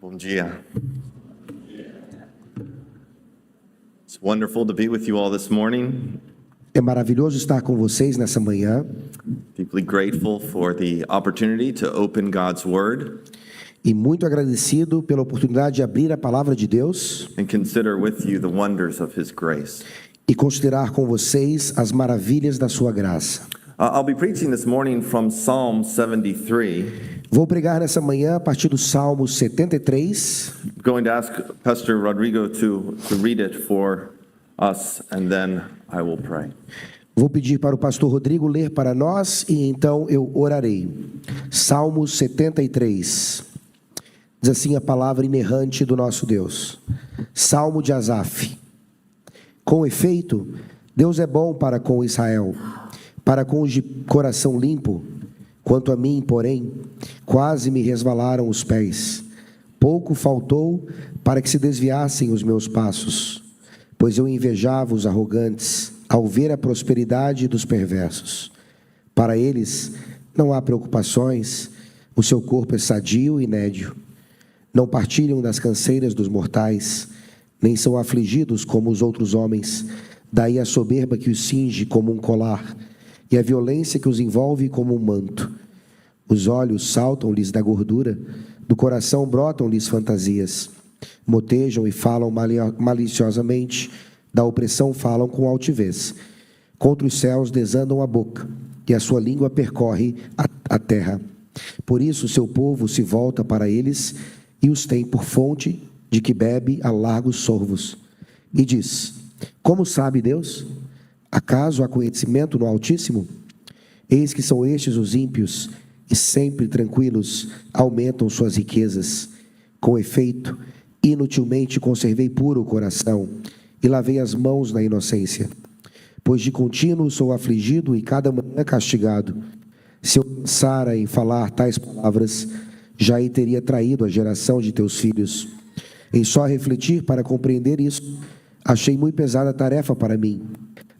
Bom dia. It's wonderful to be with you all this morning. É maravilhoso estar com vocês nessa manhã Deeply grateful for the opportunity to open God's Word e muito agradecido pela oportunidade de abrir a palavra de Deus and consider with you the wonders of His grace. e considerar com vocês as maravilhas da sua graça. I'll be preaching this morning from Psalm 73. Vou pregar nessa manhã a partir do Salmo 73. I'm going to ask Pastor Rodrigo to read it for us, and then I will pray. Vou pedir para o pastor Rodrigo ler para nós e então eu orarei. Salmo 73. Diz assim a palavra inerrante do nosso Deus. Salmo de Asaf. Com efeito, Deus é bom para com Israel, para com os de coração limpo. Quanto a mim, porém, quase me resvalaram os pés. Pouco faltou para que se desviassem os meus passos, pois eu invejava os arrogantes ao ver a prosperidade dos perversos. Para eles não há preocupações, o seu corpo é sadio e nédio. Não partilham das canseiras dos mortais, nem são afligidos como os outros homens. Daí a soberba que os cinge como um colar, e a violência que os envolve como um manto. Os olhos saltam-lhes da gordura, do coração brotam-lhes fantasias. Motejam e falam maliciosamente, da opressão falam com altivez. Contra os céus desandam a boca, e a sua língua percorre a terra. Por isso seu povo se volta para eles, e os tem por fonte de que bebe a largos sorvos. E diz: como sabe Deus? Acaso há conhecimento no Altíssimo? Eis que são estes os ímpios, e sempre tranquilos aumentam suas riquezas. Com efeito, inutilmente conservei puro o coração, e lavei as mãos na inocência. Pois de contínuo sou afligido e cada manhã castigado. Se eu pensara em falar tais palavras, já aí teria traído a geração de teus filhos. Em só refletir para compreender isso, achei muito pesada a tarefa para mim,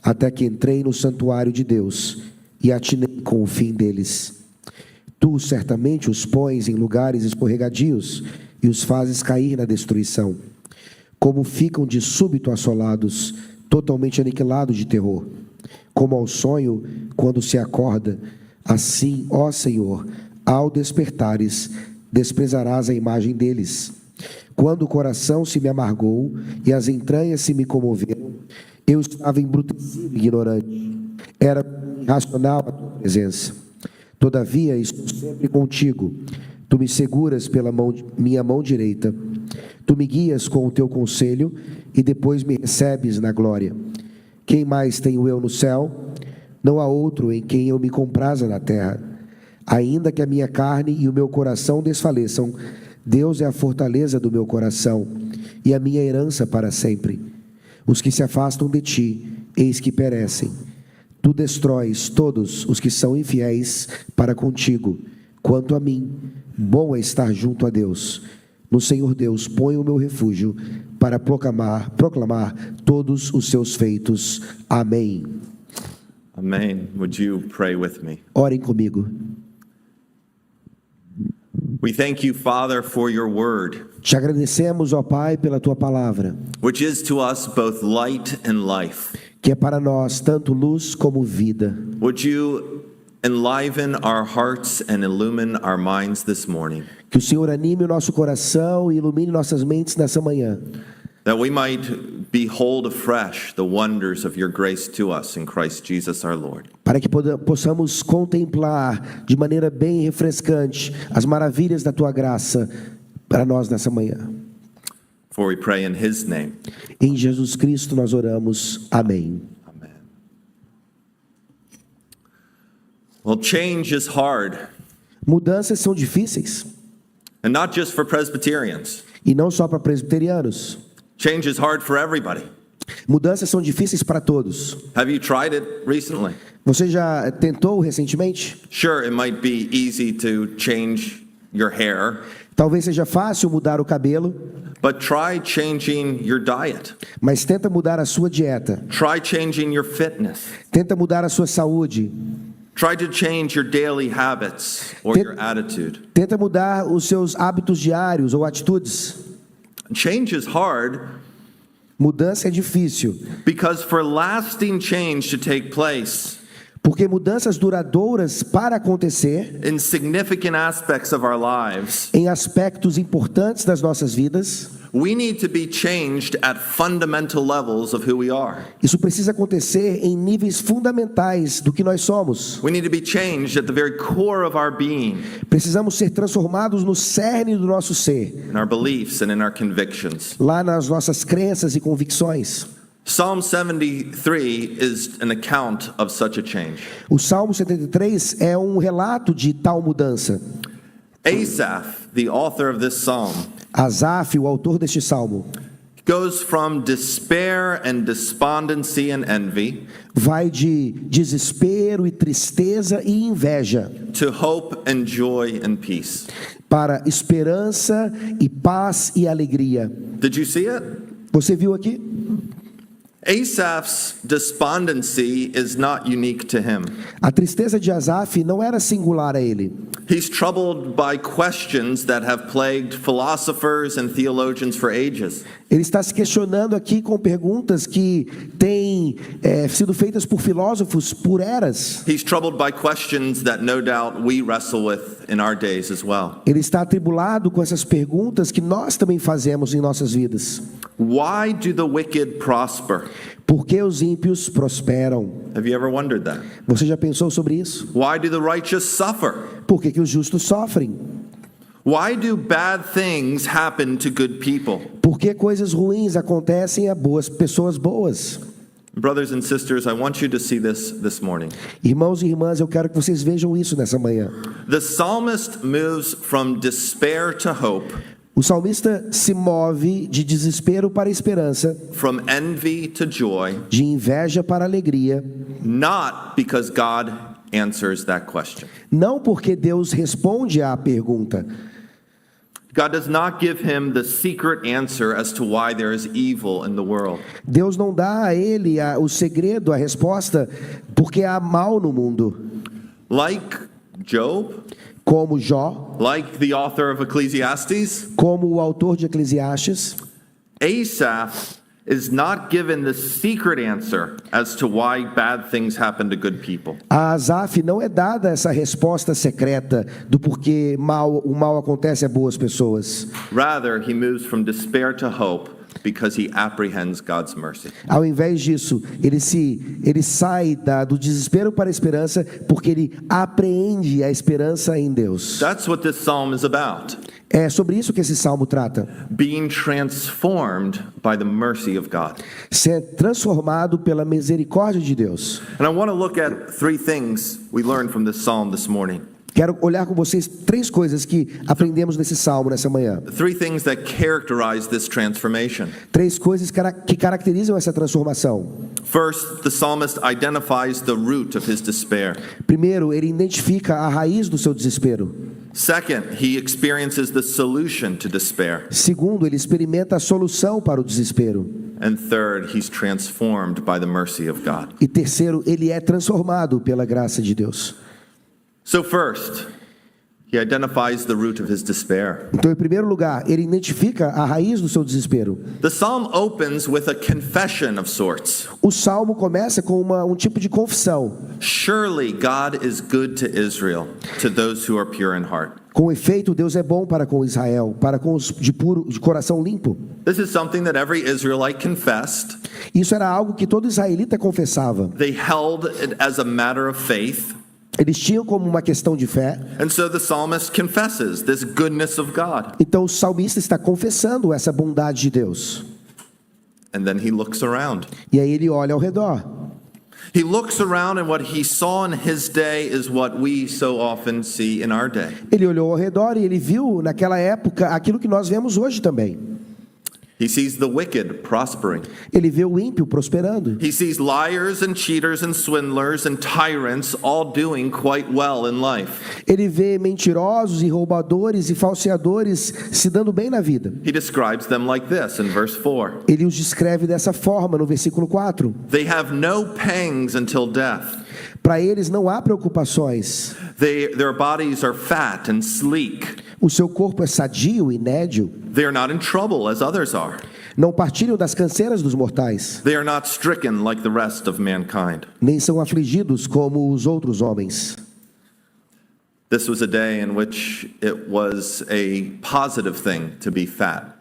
até que entrei no santuário de Deus e atinei com o fim deles. Tu certamente os pões em lugares escorregadios e os fazes cair na destruição. Como ficam de súbito assolados, totalmente aniquilados de terror. Como ao sonho, quando se acorda, assim, ó Senhor, ao despertares, desprezarás a imagem deles. Quando o coração se me amargou e as entranhas se me comoveram, eu estava embrutecido e ignorante. Era irracional a tua presença. Todavia, estou sempre contigo. Tu me seguras pela minha mão direita. Tu me guias com o teu conselho e depois me recebes na glória. Quem mais tenho eu no céu? Não há outro em quem eu me compraza na terra. Ainda que a minha carne e o meu coração desfaleçam, Deus é a fortaleza do meu coração e a minha herança para sempre. Os que se afastam de ti, eis que perecem. Tu destróis todos os que são infiéis para contigo. Quanto a mim, bom é estar junto a Deus. No Senhor Deus ponho o meu refúgio para proclamar todos os seus feitos. Amém. Amen. Would you pray with me? Orem comigo. We thank you, Father, for your word, Te agradecemos, ó Pai, pela tua palavra, which is to us both light and life. que é para nós tanto luz como vida. Would you enliven our hearts and illumine our minds this morning, Que o Senhor anime o nosso coração e ilumine nossas mentes nessa manhã, that we might behold afresh the wonders of your grace to us in Christ Jesus our Lord. para que possamos contemplar de maneira bem refrescante as maravilhas da tua graça para nós nessa manhã. For we pray in his name. Em Jesus Cristo nós oramos. Amém. Amen. Well, change is hard, Mudanças são difíceis, and not just for Presbyterians. e não só para presbiterianos. Change is hard for everybody. Mudanças são difíceis para todos. Have you tried it recently? Você já tentou recentemente? Sure, it might be easy to change your hair, Talvez seja fácil mudar o cabelo, but try changing your diet. mas tenta mudar a sua dieta. Try changing your fitness. Tenta mudar a sua saúde. Try to change your daily habits or your attitude. Tenta mudar os seus hábitos diários ou atitudes. Change is hard Mudança é difícil, because for lasting change to take place porque mudanças duradouras para acontecer in significant aspects of our lives, em aspectos importantes das nossas vidas, we need to be changed at fundamental levels of who we are. isso precisa acontecer em níveis fundamentais do que nós somos. We need to be changed at the very core of our being, Precisamos ser transformados no cerne do nosso ser, in our beliefs and in our convictions. lá nas nossas crenças e convicções. Psalm 73 is an account of such a change. O Salmo 73 é um relato de tal mudança. Asaph, the author of this psalm, Asaf, o autor deste salmo, goes from despair and despondency and envy vai de desespero e tristeza e inveja to hope and joy and peace. para esperança e paz e alegria. Did you see it? Você viu aqui? Asaph's despondency is not unique to him. A tristeza de Asaf não era singular a ele. He's troubled by questions that have plagued philosophers and theologians for ages. Ele está se questionando aqui com perguntas que têm sido feitas por filósofos por eras. He's troubled by questions that no doubt we wrestle with in our days as well. Ele está atribulado com essas perguntas que nós também fazemos em nossas vidas. Why do the wicked prosper? Por que os ímpios prosperam? Have you ever wondered that? Você já pensou sobre isso? Why do the righteous suffer? Por que os justos sofrem? Why do bad things happen to good people? Por que coisas ruins acontecem a pessoas boas? Brothers and sisters, I want you to see this morning. Irmãos e irmãs, eu quero que vocês vejam isso nessa manhã. The psalmist moves from despair to hope, O salmista se move de desespero para esperança, from envy to joy, de inveja para alegria, not because God answers that question. não porque Deus responde à pergunta. God does not give him the secret answer as to why there is evil in the world. Deus não dá a ele o segredo, a resposta, porque há mal no mundo. Like Job, Como Jó, like the author of Ecclesiastes, como o autor de Eclesiastes, Asaph is not given the secret answer as to why bad things happen to good people. a Asaf não é dada essa resposta secreta do porquê o mal acontece a boas pessoas. Rather, he moves from despair to hope because he apprehends God's mercy. Ao invés disso, ele sai do desespero para a esperança porque ele apreende a esperança em Deus. That's what this psalm is about. É sobre isso que esse salmo trata. Being transformed by the mercy of God. Ser transformado pela misericórdia de Deus. And I want to look at three things we learned from this psalm this morning. Quero olhar com vocês três coisas que aprendemos nesse salmo nessa manhã. Three things that characterize this transformation. Três coisas que caracterizam essa transformação. First, the psalmist identifies the root of his despair. Primeiro, ele identifica a raiz do seu desespero. Second, he experiences the solution to despair. Segundo, ele experimenta a solução para o desespero. And third, he's transformed by the mercy of God. E terceiro, ele é transformado pela graça de Deus. So first, he identifies the root of his despair. Então, em primeiro lugar, ele identifica a raiz do seu desespero. The psalm opens with a confession of sorts. O salmo começa com um tipo de confissão. Surely God is good to Israel, to those who are pure in heart. Com efeito, Deus é bom para com Israel, para com os de coração limpo. This is something that every Israelite confessed. Isso era algo que todo israelita confessava. They held it as a matter of faith. Eles tinham como uma questão de fé. And so the psalmist confesses this goodness of God. Então o salmista está confessando essa bondade de Deus. And then he looks around. E aí ele olha ao redor. He looks around and what he saw in his day is what we so often see in our day. Ele olhou ao redor e ele viu naquela época aquilo que nós vemos hoje também. He sees the wicked prospering. Ele vê o ímpio prosperando. He sees liars and cheaters and swindlers and tyrants all doing quite well in life. Ele vê mentirosos e roubadores e falseadores se dando bem na vida. He describes them like this in verse 4. Ele os descreve dessa forma no versículo 4. They have no pangs until death. Para eles não há preocupações. Their bodies are fat and sleek. O seu corpo é sadio e nédio. They are not in trouble as others are. Não partilham das canseiras dos mortais, They are not stricken like the rest of mankind. nem são afligidos como os outros homens. This was a day in which it was a positive thing to be fat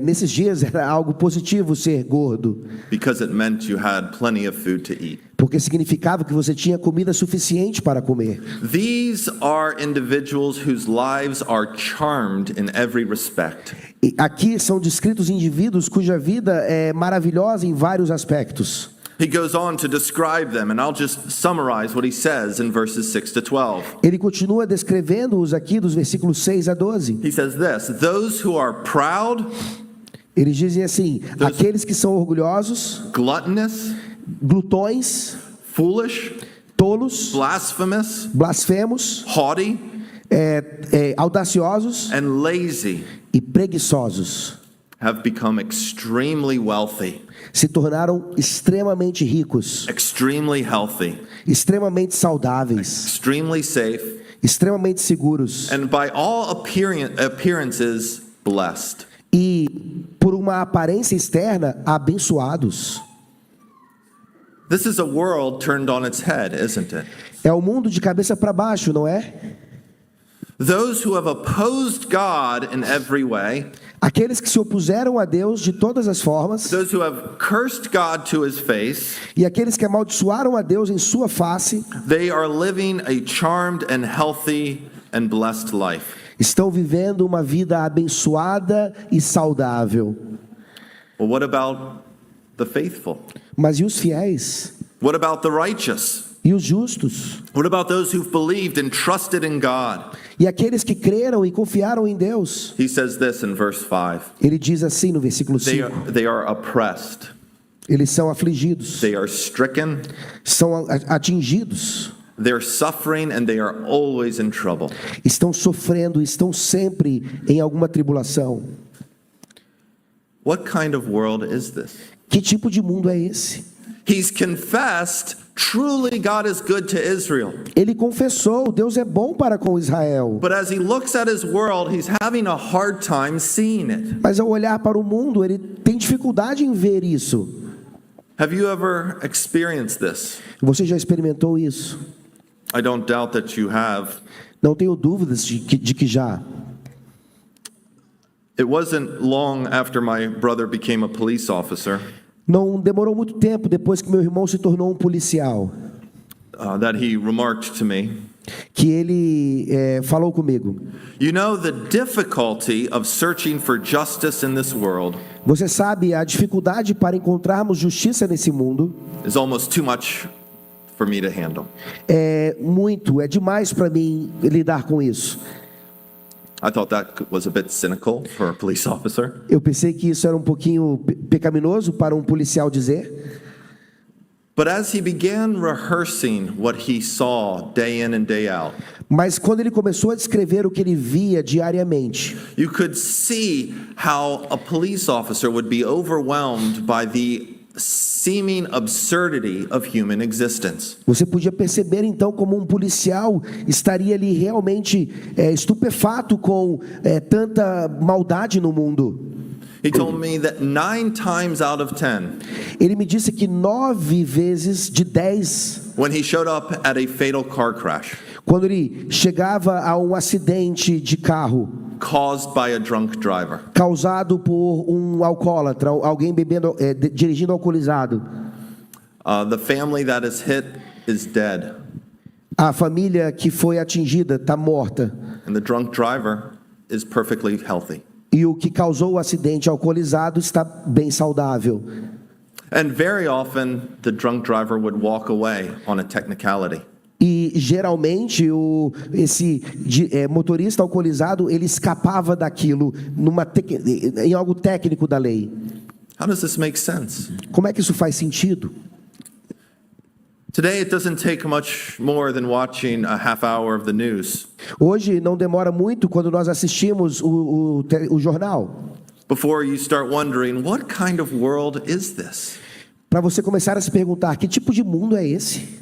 Nesses dias era algo positivo ser gordo, because it meant you had plenty of food to eat. porque significava que você tinha comida suficiente para comer. These are individuals whose lives are charmed in every respect. E aqui são descritos indivíduos cuja vida é maravilhosa em vários aspectos. He goes on to describe them, and I'll just summarize what he says in verses 6 to 12. Ele continua descrevendo-os aqui dos versículos 6 a 12. He says this, those who are proud, Eles dizem assim: aqueles que são orgulhosos, gluttonous, glutões, foolish, tolos, blasphemous, blasfemos, haughty, audaciosos and lazy e preguiçosos have become extremely wealthy, se tornaram extremamente ricos, extremely healthy, extremamente saudáveis, extremely safe, extremamente seguros and by all appearances blessed. e, por uma aparência externa, abençoados. This is a world turned on its head, isn't it? É o mundo de cabeça para baixo, não é? Those who have opposed God in every way, Aqueles que se opuseram a Deus de todas as formas, those who have cursed God to his face, e aqueles que amaldiçoaram a Deus em sua face, they are living a charmed and healthy and blessed life. estão vivendo uma vida abençoada e saudável. Well, what about the faithful? Mas e os fiéis? What about the righteous? E os justos? What about those who've believed and trusted in God? E aqueles que creram e confiaram em Deus? He says this in verse 5. Ele diz assim no versículo They 5: they are oppressed. eles são afligidos, They are stricken. são atingidos, They're suffering and they are always in trouble. estão sofrendo, estão sempre em alguma tribulação. What kind of world is this? Que tipo de mundo é esse? He's confessed, truly God is good to Israel. Ele confessou: Deus é bom para com Israel. But as he looks at his world, he's having a hard time seeing it. Mas ao olhar para o mundo, ele tem dificuldade em ver isso. Have you ever experienced this? Você já experimentou isso? I don't doubt that you have. Não tenho dúvidas de que já. It wasn't long after my brother became a police officer Não demorou muito tempo depois que meu irmão se tornou um policial, that he remarked to me, que ele falou comigo: you know, the difficulty of searching for justice in this world você sabe, a dificuldade para encontrarmos justiça nesse mundo is almost too much for me to handle. é demais para mim lidar com isso. I thought that was a bit cynical for a police officer. Eu pensei que isso era um pouquinho pecaminoso para um policial dizer. But as he began rehearsing what he saw day in and day out, Mas quando ele começou a descrever o que ele via diariamente, you could see how a police officer would be overwhelmed by the seeming absurdity of human existence. você podia perceber então como um policial estaria ali realmente estupefato com tanta maldade no mundo. He told me that 9 times out of 10, Ele me disse que 9 vezes de 10, when he showed up at a fatal car crash quando ele chegava a um acidente de carro caused by a drunk driver, causado por um alcoólatra, alguém bebendo, dirigindo alcoolizado, the family that is hit is dead, a família que foi atingida está morta, and the drunk driver is perfectly healthy. e o que causou o acidente alcoolizado está bem saudável. And very often, the drunk driver would walk away on a technicality. E geralmente motorista alcoolizado, ele escapava daquilo em algo técnico da lei. How does this make sense? Como é que isso faz sentido? Today, it doesn't take much more than watching a half hour of the news Hoje não demora muito quando nós assistimos o jornal, before you start wondering, what kind of world is this? para você começar a se perguntar, que tipo de mundo é esse?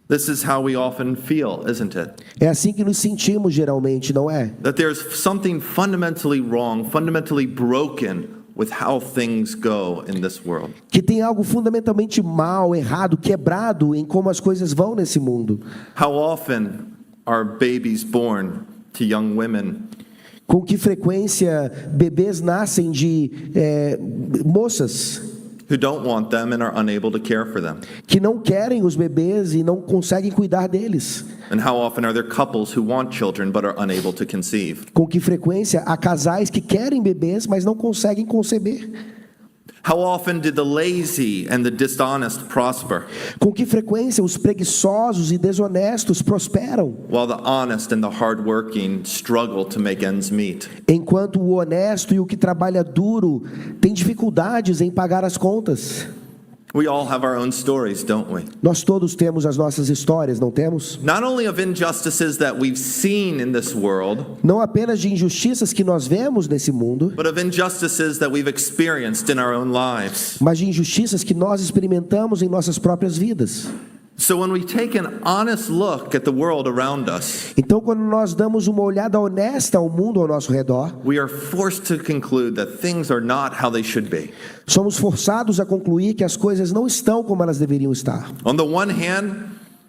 This is how we often feel, isn't it? É assim que nos sentimos geralmente, não é? That there's something fundamentally wrong, fundamentally broken with how things go in this world. Que tem algo fundamentalmente mal, errado, quebrado em como as coisas vão nesse mundo. How often are babies born to young women Com que frequência bebês nascem de moças who don't want them and are unable to care for them? que não querem os bebês e não conseguem cuidar deles. And how often are there couples who want children but are unable to conceive? Com que frequência há casais que querem bebês, mas não conseguem conceber. How often did the lazy and the dishonest prosper, Com que frequência os preguiçosos e desonestos prosperam, while the honest and the hardworking struggle to make ends meet? enquanto o honesto e o que trabalha duro tem dificuldades em pagar as contas? We all have our own stories, don't we? Nós todos temos as nossas histórias, não temos? Not only of injustices that we've seen in this world, Não apenas de injustiças que nós vemos nesse mundo, but of injustices that we've experienced in our own lives. mas de injustiças que nós experimentamos em nossas próprias vidas. So when we take an honest look at the world around us, Então, quando nós damos uma olhada honesta ao mundo ao nosso redor, we are forced to conclude that things are not how they should be. somos forçados a concluir que as coisas não estão como elas deveriam estar. On the one hand,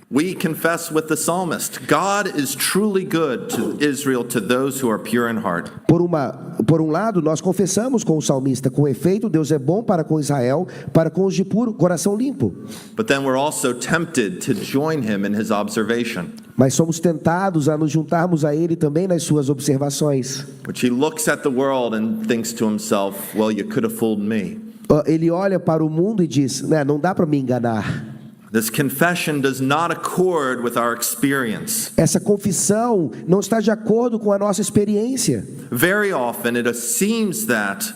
we confess with the psalmist, God is truly good to Israel, to those who are pure in heart. Por um lado, nós confessamos com o salmista, com efeito, Deus é bom para com Israel, para com os de puro coração limpo. But then we're also tempted to join him in his observation, Mas somos tentados a nos juntarmos a ele também nas suas observações. which he looks at the world and thinks to himself, well, you could have fooled me. Ele olha para o mundo e diz, não dá para me enganar. This confession does not accord with our experience. Essa confissão não está de acordo com a nossa experiência. Very often it seems that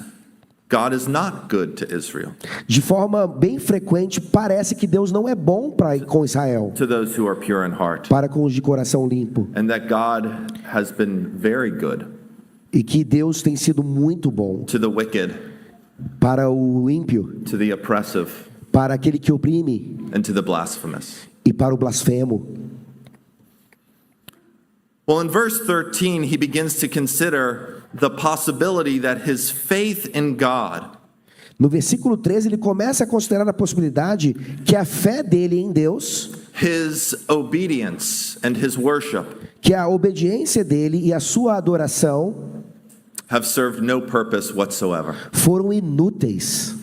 God is not good to Israel, De forma bem frequente, parece que Deus não é bom com Israel, to those who are pure in heart, para com os de coração limpo. and that God has been very good E que Deus tem sido muito bom to the wicked, para o ímpio, to the oppressive, para aquele que oprime and to the blasphemous. e para o blasfemo. Well, in verse 13, he begins to consider the possibility that his faith in God No versículo 13, ele começa a considerar a possibilidade que a fé dele em Deus, his obedience and his worship que a obediência dele e a sua adoração have served no purpose whatsoever. foram inúteis.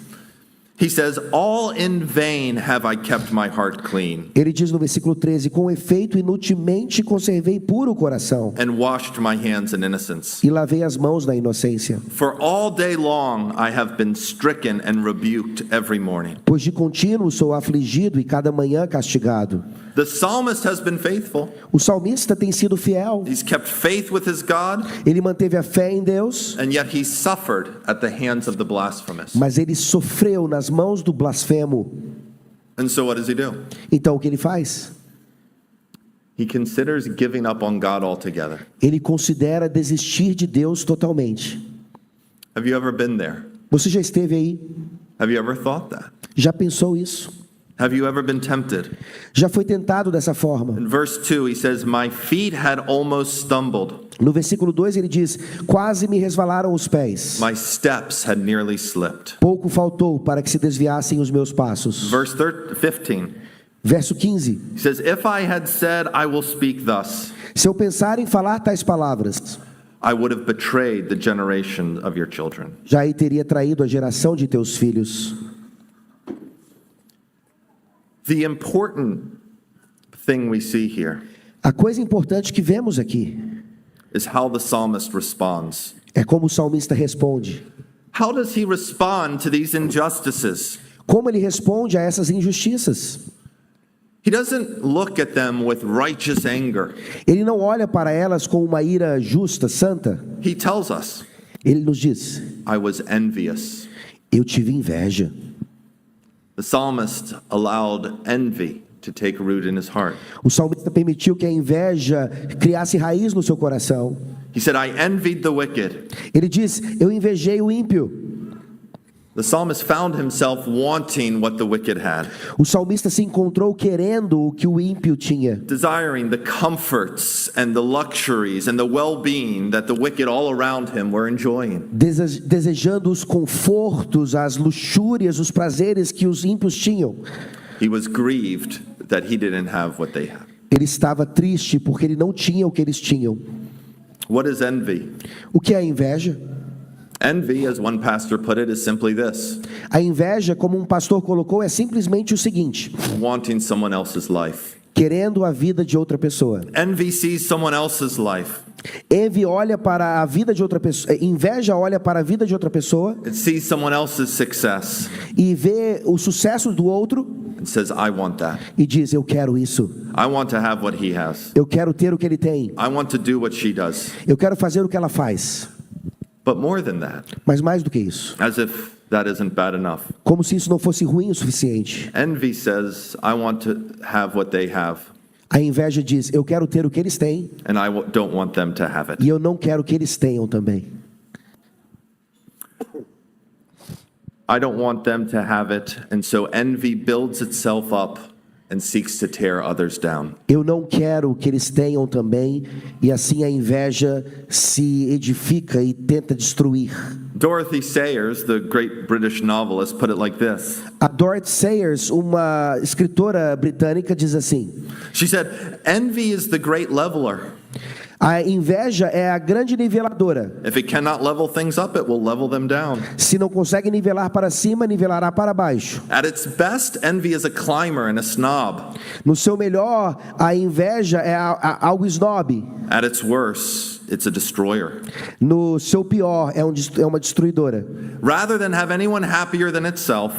He says, all in vain have I kept my heart clean Ele diz no versículo 13, com efeito, inutilmente conservei puro o coração and washed my hands in innocence. e lavei as mãos na inocência. For all day long I have been stricken and rebuked every morning. Pois de contínuo sou afligido e cada manhã castigado. The psalmist has been faithful. O salmista tem sido fiel. He's kept faith with his God, Ele manteve a fé em Deus, and yet he suffered at the hands of the blasphemous. mas ele sofreu nas mãos do blasfemo. And so what does he do? Então o que ele faz? He considers giving up on God altogether. Ele considera desistir de Deus totalmente. Have you ever been there? Você já esteve aí? Have you ever thought that? Já pensou isso? Have you ever been tempted? Já foi tentado dessa forma? In verse 2, he says, my feet had almost stumbled. No versículo 2 ele diz, quase me resvalaram os pés. My steps had nearly slipped. Pouco faltou para que se desviassem os meus passos. Verse 15, Verso 15. he says, if I had said, I will speak thus, Se eu pensar em falar tais palavras, I would have betrayed the generation of your children. já aí teria traído a geração de teus filhos. The important thing we see here A coisa importante que vemos aqui is how the psalmist responds. é como o salmista responde. How does he respond to these injustices? Como ele responde a essas injustiças? He doesn't look at them with righteous anger. Ele não olha para elas com uma ira justa, santa. He tells us, Ele nos diz: I was envious. eu tive inveja. The psalmist allowed envy to take root in his heart. O salmista permitiu que a inveja criasse raiz no seu coração. He said, I envied the wicked. Ele diz: eu invejei o ímpio. The psalmist found himself wanting what the wicked had, O salmista se encontrou querendo o que o ímpio tinha, desiring the comforts and the luxuries and the well-being that the wicked all around him were enjoying. desejando os confortos, as luxúrias, os prazeres que os ímpios tinham. He was grieved that he didn't have what they had. Ele estava triste porque ele não tinha o que eles tinham. What is envy? O que é a inveja? Envy, as one pastor put it, is simply this: A inveja, como um pastor colocou, é simplesmente o seguinte: wanting someone else's life. querendo a vida de outra pessoa. Envy sees someone else's life. Envy olha para a vida de outra pessoa, inveja olha para a vida de outra pessoa It sees someone else's success e vê o sucesso do outro and says, I want that. e diz: eu quero isso. I want to have what he has. Eu quero ter o que ele tem. I want to do what she does. Eu quero fazer o que ela faz. But more than that, Mas mais do que isso, as if that isn't bad enough, como se isso não fosse ruim o suficiente, envy says, I want to have what they have, a inveja diz: eu quero ter o que eles têm and I don't want them to have it. e eu não quero que eles tenham também. I don't want them to have it, and so envy builds itself up and seeks to tear others down. Eu não quero que eles tenham também, e assim a inveja se edifica e tenta destruir. Dorothy Sayers, the great British novelist, put it like this. A Dorothy Sayers, uma escritora britânica, diz assim: She said, envy is the great leveler. a inveja é a grande niveladora. If it cannot level things up, it will level them down. Se não consegue nivelar para cima, nivelará para baixo. At its best, envy is a climber and a snob. No seu melhor, a inveja é algo snob. At its worst, it's a destroyer. No seu pior, é uma destruidora. Rather than have anyone happier than itself,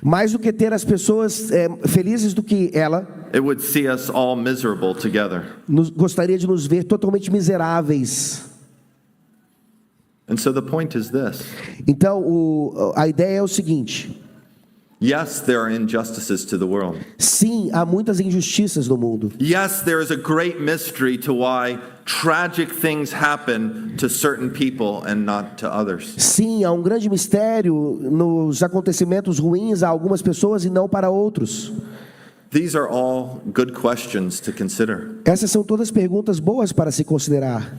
Mais do que ter as pessoas felizes do que ela, it would see us all miserable together. gostaria de nos ver totalmente miseráveis. And so the point is this. Então, a ideia é o seguinte: Yes, there are injustices to the world. sim, há muitas injustiças no mundo. Yes, there is a great mystery to why tragic things happen to certain people and not to others. Sim, há um grande mistério nos acontecimentos ruins a algumas pessoas e não para outros. These are all good questions to consider. Essas são todas perguntas boas para se considerar.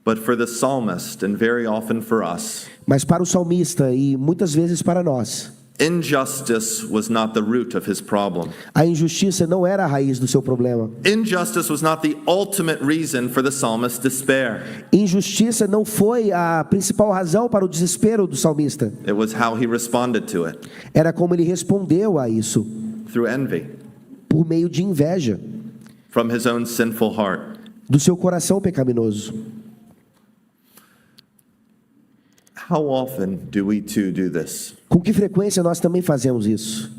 But for the psalmist, and very often for us, Mas para o salmista e muitas vezes para nós, injustice was not the root of his problem. a injustiça não era a raiz do seu problema. Injustice was not the ultimate reason for the psalmist's despair. Injustiça não foi a principal razão para o desespero do salmista. It was how he responded to it, Era como ele respondeu a isso, through envy, por meio de inveja, from his own sinful heart. do seu coração pecaminoso. How often do we too do this? Com que frequência nós também fazemos isso?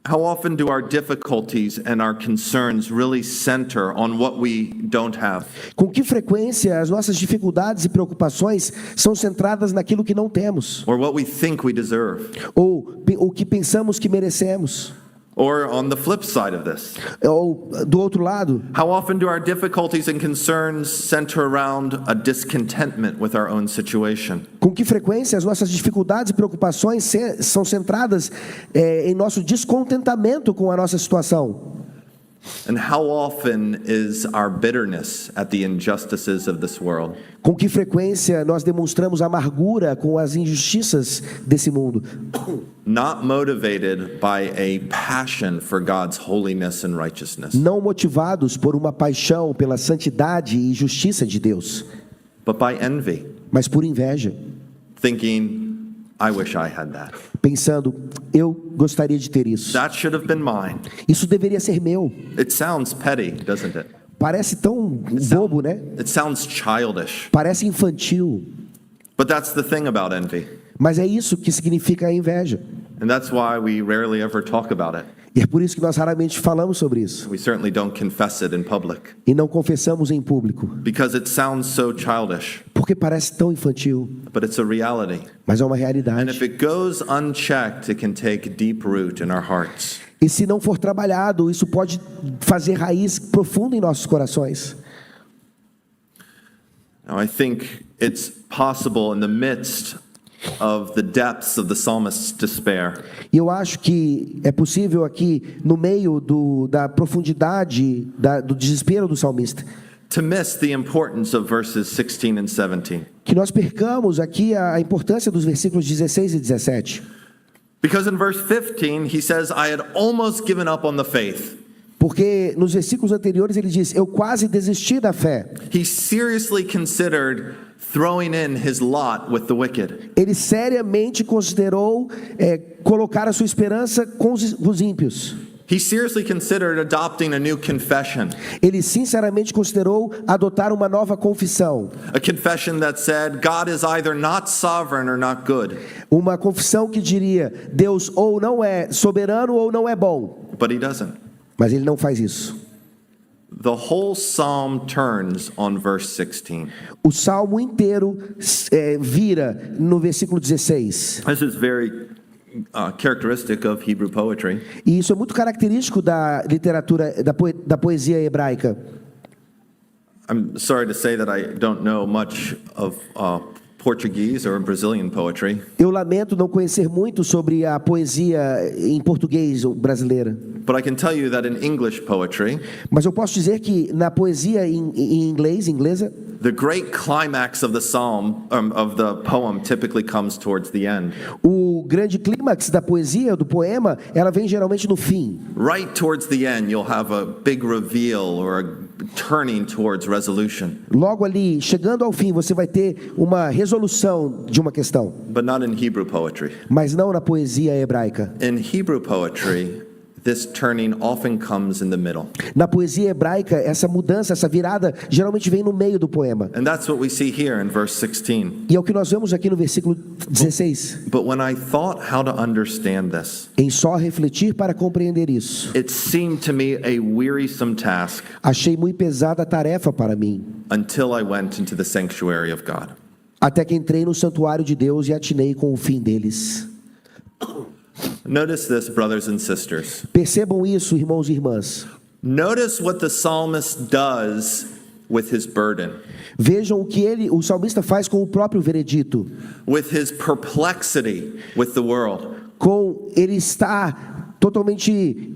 How often do our difficulties and our concerns really center on what we don't have? Com que frequência as nossas dificuldades e preocupações são centradas naquilo que não temos? Or what we think we deserve? Ou o que pensamos que merecemos? Or on the flip side of this, Ou do outro lado, how often do our difficulties and concerns center around a discontentment with our own situation? com que frequência as nossas dificuldades e preocupações são centradas em nosso descontentamento com a nossa situação? And how often is our bitterness at the injustices of this world? Com que frequência nós demonstramos amargura com as injustiças desse mundo? Not motivated by a passion for God's holiness and righteousness, Não motivados por uma paixão pela santidade e justiça de Deus, but by envy, mas por inveja, thinking, I wish I had that. pensando: eu gostaria de ter isso. That should have been mine. Isso deveria ser meu. It sounds petty, doesn't it? Parece tão bobo, né? It sounds childish. Parece infantil. But that's the thing about envy. Mas é isso que significa a inveja. And that's why we rarely ever talk about it. E é por isso que nós raramente falamos sobre isso. We certainly don't confess it in public E não confessamos em público. because it sounds so childish, Porque parece tão infantil, but it's a reality. mas é uma And if realidade. it goes unchecked, it can take deep root in our hearts. E se não for trabalhado, isso pode fazer raiz profunda em nossos corações. Now, I think it's possible in the midst of the depths of the psalmist's despair E eu acho que é possível aqui, no meio da profundidade, do desespero do salmista, to miss the importance of verses 16 and 17. que nós percamos aqui a importância dos versículos 16 e 17. Because in verse 15, he says, I had almost given up on the faith. Porque nos versículos anteriores ele diz: eu quase desisti da fé. He seriously considered throwing in his lot with the wicked. Ele seriamente considerou colocar a sua esperança com os ímpios. He seriously considered adopting a new confession, Ele sinceramente considerou adotar uma nova confissão. a confession that said, God is either not sovereign or not good. Uma confissão que diria: Deus ou não é soberano ou não é bom. But he doesn't. Mas ele não faz isso. The whole psalm turns on verse 16. O salmo inteiro vira no versículo 16. This is very characteristic of Hebrew poetry. E isso é muito característico da literatura, da poesia hebraica. I'm sorry to say that I don't know much of Portuguese or Brazilian poetry, Eu lamento não conhecer muito sobre a poesia em português ou brasileira. but I can tell you that in English poetry, Mas eu posso dizer que na poesia em inglesa, the great climax of the psalm, of the poem, typically comes towards the end. o grande clímax da poesia, do poema, ela vem geralmente no fim. Right towards the end, you'll have a big reveal or a turning towards resolution, Logo ali, chegando ao fim, você vai ter uma resolução de uma questão, but not in Hebrew poetry. mas não na poesia hebraica. In Hebrew poetry, this turning often comes in the middle. Na poesia hebraica, essa mudança, essa virada, geralmente vem no meio do poema. And that's what we see here in verse 16. E é o que nós vemos aqui no versículo 16. But when I thought how to understand this, Em só refletir para compreender isso, it seemed to me a wearisome task achei muito pesada a tarefa para mim, until I went into the sanctuary of God. até que entrei no santuário de Deus e atinei com o fim deles. Notice this, brothers and sisters. Percebam isso, irmãos e irmãs. Notice what the psalmist does with his burden, Vejam o que o salmista faz com o próprio veredito. with his perplexity with the world. Ele está totalmente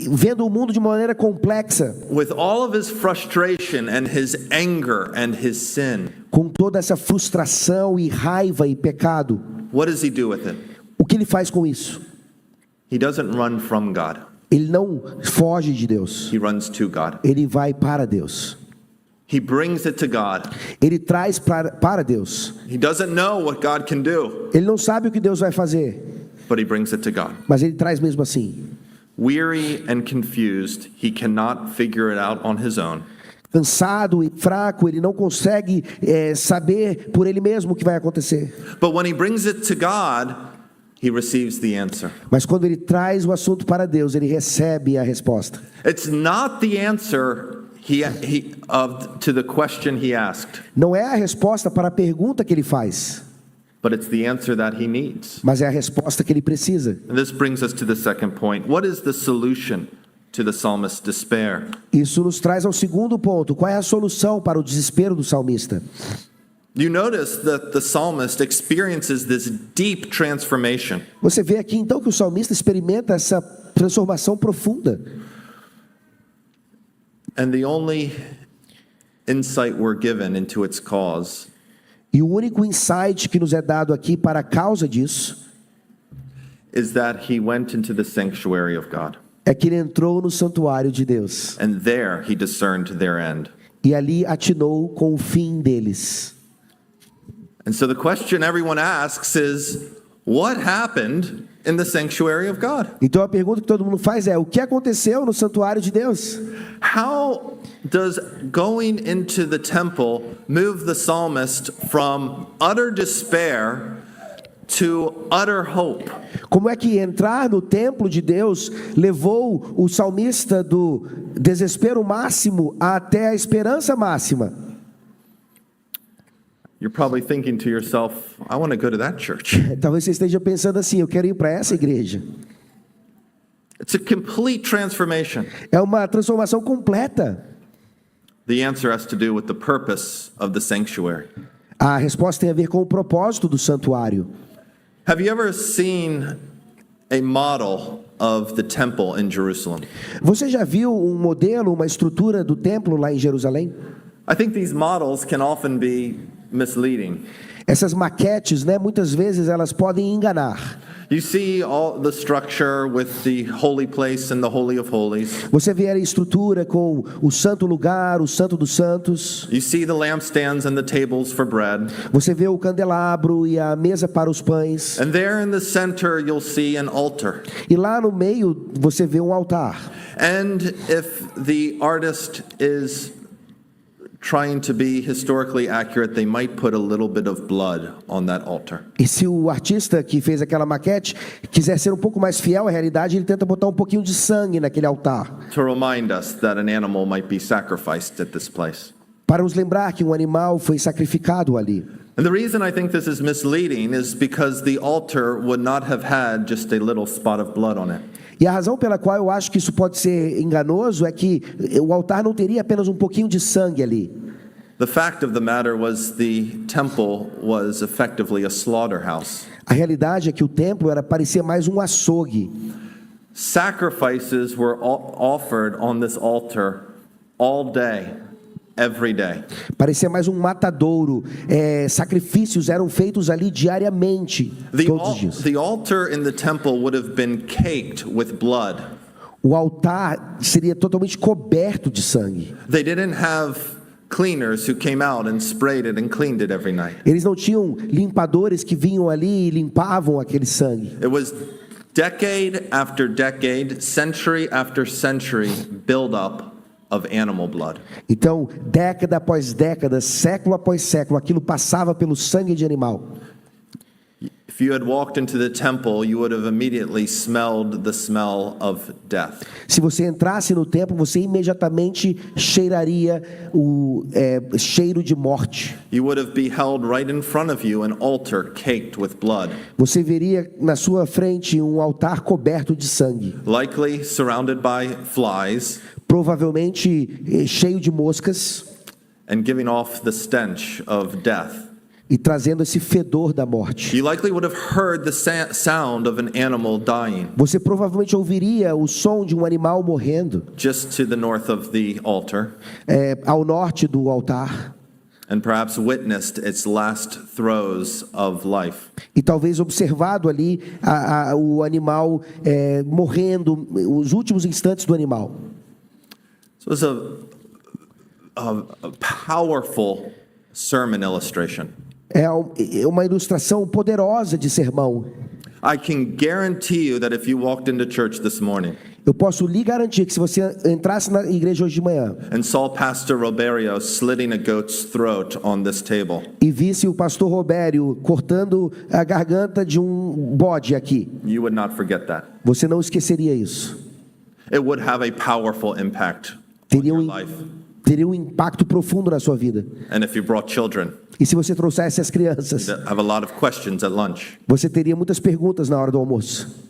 vendo o mundo de maneira complexa, With all of his frustration and his anger and his sin. com toda essa frustração e raiva e pecado. What does he do with it? O que ele faz com isso? He doesn't run from God. Ele não foge de Deus. He runs to God. Ele vai para Deus. He brings it to God. Ele traz para Deus. He doesn't know what God can do, Ele não sabe o que Deus vai fazer, but he brings it to God. mas ele traz mesmo assim. Weary and confused, he cannot figure it out on his own. Cansado e fraco, ele não consegue saber por ele mesmo o que vai acontecer. But when he brings it to God, he receives the answer. Mas quando ele traz o assunto para Deus, ele recebe a resposta. It's not the answer to the question he asked, Não é a resposta para a pergunta que ele faz, but it's the answer that he needs. mas é a resposta que ele precisa. And this brings us to the second point. What is the solution to the psalmist's despair? Isso nos traz ao segundo ponto. Qual é a solução para o desespero do salmista? You notice that the psalmist experiences this deep transformation. Você vê aqui então que o salmista experimenta essa transformação profunda. And the only insight we're given into its cause E o único insight que nos é dado aqui para a causa disso is that he went into the sanctuary of God. é que ele entrou no santuário de Deus And there he discerned their end. e ali atinou com o fim deles. And so the question everyone asks is, what happened in the sanctuary of God? Então a pergunta que todo mundo faz é: o que aconteceu no santuário de Deus? How does going into the temple move the psalmist from utter despair to utter hope. Como é que entrar no templo de Deus levou o salmista do desespero máximo até a esperança máxima? You're probably thinking to yourself, I want to go to that church. Talvez você esteja pensando assim, eu quero ir para essa igreja. It's a complete transformation. É uma transformação completa. The answer has to do with the purpose of the sanctuary. A resposta tem a ver com o propósito do santuário. Have you ever seen a model of the temple in Jerusalem? Você já viu um modelo, uma estrutura do templo lá em Jerusalém? I think these models can often be misleading. Essas maquetes, né, muitas vezes elas podem enganar. You see all the structure with the holy place and the holy of holies. Você vê a estrutura com o santo lugar, o santo dos santos. You see the lampstands and the tables for bread. Você vê o candelabro e a mesa para os pães. And there in the center you'll see an altar. E lá no meio você vê um altar. And if the artist is trying to be historically accurate, they might put a little bit of blood on that altar. E se o artista que fez aquela maquete quiser ser um pouco mais fiel à realidade, ele tenta botar um pouquinho de sangue naquele altar, To remind us that an animal might be sacrificed at this place. para nos lembrar que um animal foi sacrificado ali. And the reason I think this is misleading is because the altar would not have had just a little spot of blood on it. E a razão pela qual eu acho que isso pode ser enganoso é que o altar não teria apenas um pouquinho de sangue ali. The fact of the matter was the temple was effectively a slaughterhouse. A realidade é que o templo parecia mais um açougue. Sacrifices were offered on this altar all day, every day. Parecia mais um matadouro. Sacrifícios eram feitos ali diariamente, todos os dias. The altar in the temple would have been caked with blood. O altar seria totalmente coberto de sangue. They didn't have cleaners who came out and sprayed it and cleaned it every night. Eles não tinham limpadores que vinham ali e limpavam aquele sangue. It was decade after decade, century after century buildup of animal blood. Então, década após década, século após século, aquilo passava pelo sangue de animal. If you had walked into the temple, you would have immediately smelled the smell of death. Se você entrasse no templo, você imediatamente cheiraria o cheiro de morte. You would have beheld right in front of you an altar caked with blood, Você veria na sua frente um altar coberto de sangue, likely surrounded by flies provavelmente cheio de moscas and giving off the stench of death. e trazendo esse fedor da morte. You likely would have heard the sound of an animal dying Você provavelmente ouviria o som de um animal morrendo just to the north of the altar, ao norte do altar. and perhaps witnessed its last throes of life. E talvez observado ali o animal morrendo, os últimos instantes do animal. So it was a powerful sermon illustration. É uma ilustração poderosa de sermão. I can guarantee you that if you walked into church this morning Eu posso lhe garantir que se você entrasse na igreja hoje de manhã and saw Pastor Roberio slitting a goat's throat on this table, e visse o pastor Robério cortando a garganta de um bode aqui, you would not forget that. você não esqueceria isso. It would have a powerful impact on Teria your um, life. teria um impacto profundo na sua vida. And if you brought children, E se você trouxesse as crianças, you'd have a lot of questions at lunch. você teria muitas perguntas na hora do almoço.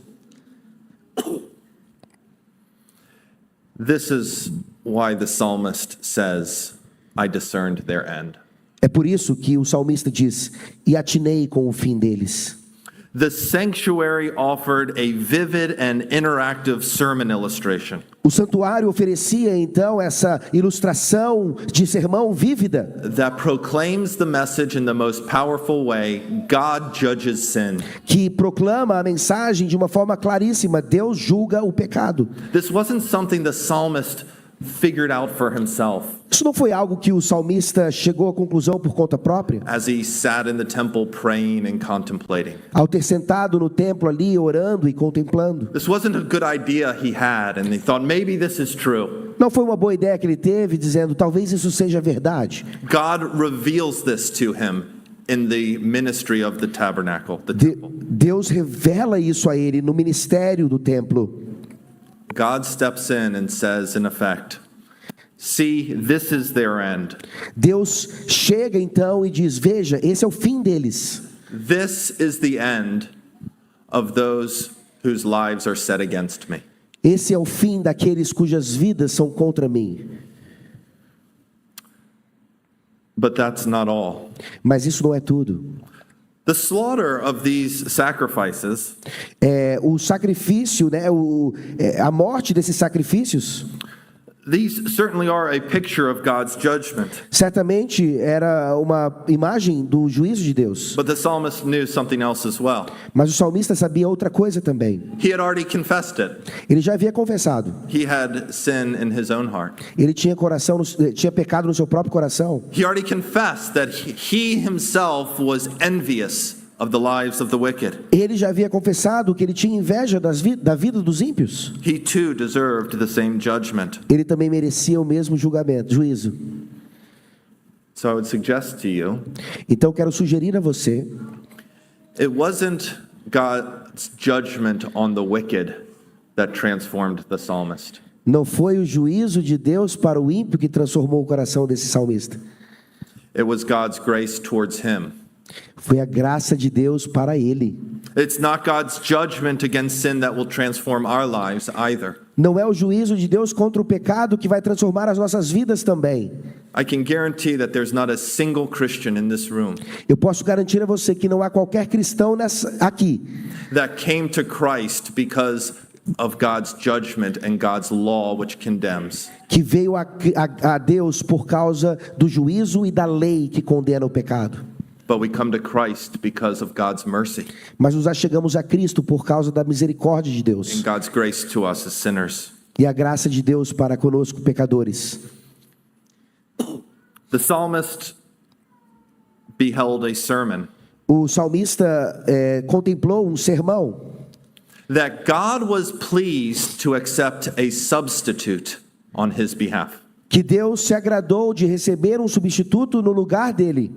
This is why the psalmist says, I discerned their end. É por isso que o salmista diz: e atinei com o fim deles. The sanctuary offered a vivid and interactive sermon illustration. O santuário oferecia então essa ilustração de sermão vívida That proclaims the message in the most powerful way: God judges sin. que proclama a mensagem de uma forma claríssima: Deus julga o pecado. This wasn't something the psalmist figured out for himself Isso não foi algo que o salmista chegou à conclusão por conta própria, as he sat in the temple praying and contemplating. ao ter sentado no templo ali orando e contemplando. This wasn't a good idea he had, and he thought, maybe this is true. Não foi uma boa ideia que ele teve, dizendo: talvez isso seja verdade. God reveals this to him in the ministry of the tabernacle, the De- temple. Deus revela isso a ele no ministério do templo. God steps in and says, in effect, see, this is their end. Deus chega então e diz: veja, esse é o fim deles. This is the end of those whose lives are set against me. Esse é o fim daqueles cujas vidas são contra mim. But that's not all. Mas isso não é tudo. The slaughter of these sacrifices O sacrifício, né, a morte desses sacrifícios, these certainly are a picture of God's judgment. certamente era uma imagem do juízo de Deus. But the psalmist knew something else as well. Mas o salmista sabia outra coisa também. He had already confessed it. Ele já havia confessado. He had sin in his own heart. Ele tinha tinha pecado no seu próprio coração. He already confessed that he himself was envious of the lives of the wicked. Ele já havia confessado que ele tinha inveja da vida dos ímpios. He too deserved the same judgment. Ele também merecia o mesmo juízo. So I would suggest to you, Então quero sugerir a você, it wasn't God's judgment on the wicked that transformed the psalmist. não foi o juízo de Deus para o ímpio que transformou o coração desse salmista. It was God's grace towards him. Foi a graça de Deus para ele. It's not God's judgment against sin that will transform our lives either. Não é o juízo de Deus contra o pecado que vai transformar as nossas vidas também. I can guarantee that there's not a single Christian in this room Eu posso garantir a você que não há qualquer cristão aqui that came to Christ because of God's judgment and God's law which condemns. que veio a Deus por causa do juízo e da lei que condena o pecado. But we come to Christ because of God's mercy Mas nos achegamos a Cristo por causa da misericórdia de and Deus God's grace to us as sinners. e a graça de Deus para conosco pecadores. The psalmist beheld a sermon O salmista contemplou um sermão that God was pleased to accept a substitute on his behalf. que Deus se agradou de receber um substituto no lugar dele.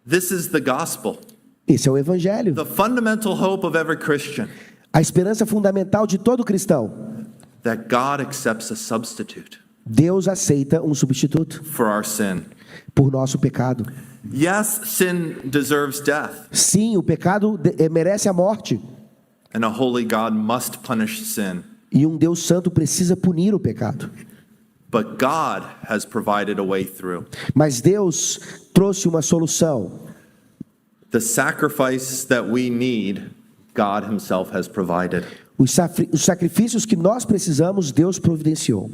This is the gospel, Esse é o evangelho, the fundamental hope of every Christian, a esperança fundamental de todo cristão. that God accepts a substitute Deus aceita um substituto for our sin. por nosso pecado. Yes, sin deserves death, Sim, o pecado merece a morte. and a holy God must punish sin. E um Deus santo precisa punir o pecado. But God has provided a way through. Mas Deus trouxe uma solução. The sacrifice that we need, God himself has provided. Os sacrifícios que nós precisamos, Deus providenciou.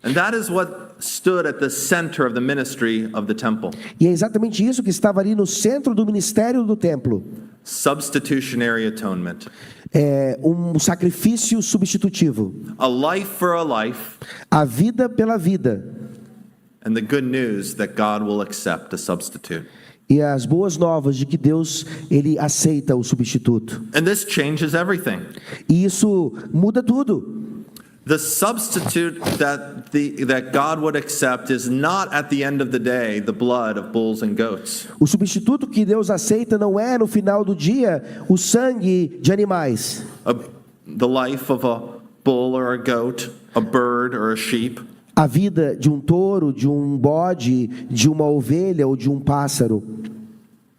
And that is what stood at the center of the ministry of the temple. E é exatamente isso que estava ali no centro do ministério do templo. Substitutionary atonement. Um sacrifício substitutivo. A life for a life, A vida pela vida. and the good news that God will accept a substitute. E as boas novas de que Deus, ele aceita o substituto. And this changes everything. E isso muda tudo. The substitute that God would accept is not at the end of the day the blood of bulls and goats. O substituto que Deus aceita não é no final do dia o sangue de animais. The life of a bull or a goat, a bird or a sheep. A vida de um touro, de um bode, de uma ovelha ou de um pássaro.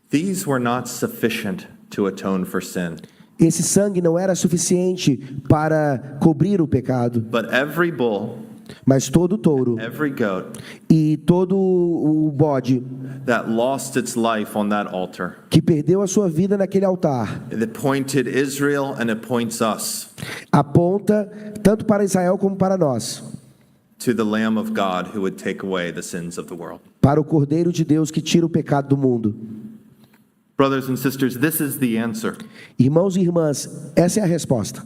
These were not sufficient to atone for sin. Esse sangue não era suficiente para cobrir o pecado. But every bull, Mas todo touro every goat e todo o bode that lost its life on that altar, que perdeu a sua vida naquele altar, it pointed Israel and it points us aponta tanto para Israel como para nós, to the Lamb of God who would take away the sins of the world. para o Cordeiro de Deus que tira o pecado do mundo. Brothers and sisters, this is the answer. Irmãos e irmãs, essa é a resposta.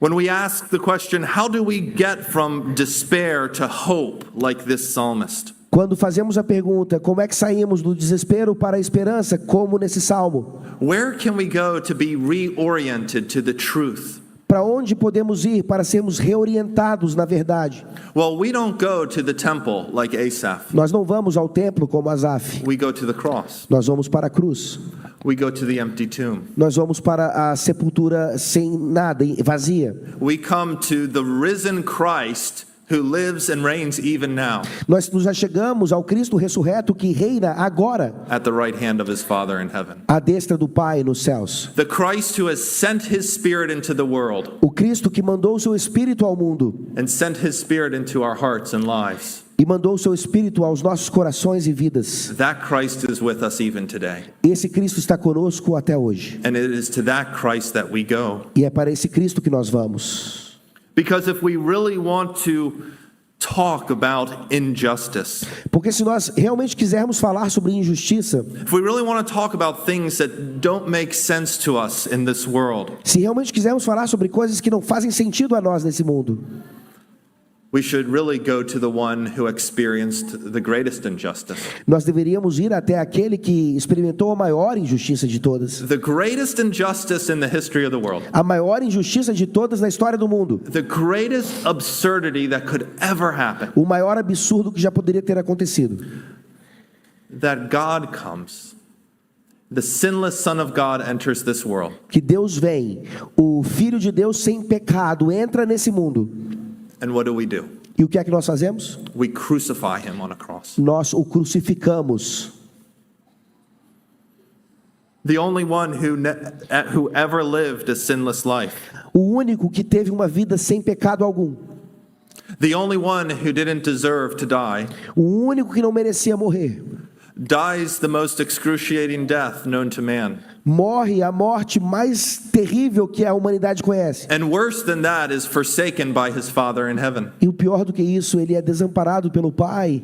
When we ask the question, how do we get from despair to hope like this psalmist? Quando fazemos a pergunta, como é que saímos do desespero para a esperança, como nesse salmo? Where can we go to be reoriented to the truth Para onde podemos ir para sermos reorientados na verdade? Well, we don't go to the temple like Asaph. Nós não vamos ao templo como Asaf. We go to the cross. Nós vamos para a cruz. We go to the empty tomb. Nós vamos para a sepultura sem nada, vazia. We come to the risen Christ who lives and reigns even now Nós nos achegamos ao Cristo ressurreto que reina agora at the right hand of his Father in heaven. à destra do Pai nos céus. The Christ who has sent his Spirit into the world O Cristo que mandou o seu Espírito ao mundo and sent his Spirit into our hearts and lives. e mandou o seu Espírito aos nossos corações e vidas. That Christ is with us even today. Esse Cristo está conosco até hoje. And it is to that Christ that we go. E é para esse Cristo que nós vamos. Because if we really want to talk about injustice, Porque se nós realmente quisermos falar sobre injustiça, if we really want to talk about things that don't make sense to us in this world, se realmente quisermos falar sobre coisas que não fazem sentido a nós nesse mundo, we should really go to the one who experienced the greatest injustice. nós deveríamos ir até aquele que experimentou a maior injustiça de todas. The greatest injustice in the history of the world. A maior injustiça de todas na história do mundo. The greatest absurdity that could ever happen. O maior absurdo que já poderia ter acontecido. That God comes. The sinless Son of God enters this world. Que Deus vem, o Filho de Deus sem pecado entra nesse mundo. And what do? E o que é que nós fazemos? We crucify him on a cross. Nós o crucificamos. The only one who ever lived a sinless life. O único que teve uma vida sem pecado algum. The only one who didn't deserve to die. O único que não merecia morrer. Dies the most excruciating death known to man. Morre a morte mais terrível que a humanidade conhece. And worse than that is forsaken by his Father in heaven. E o pior do que isso, ele é desamparado pelo Pai,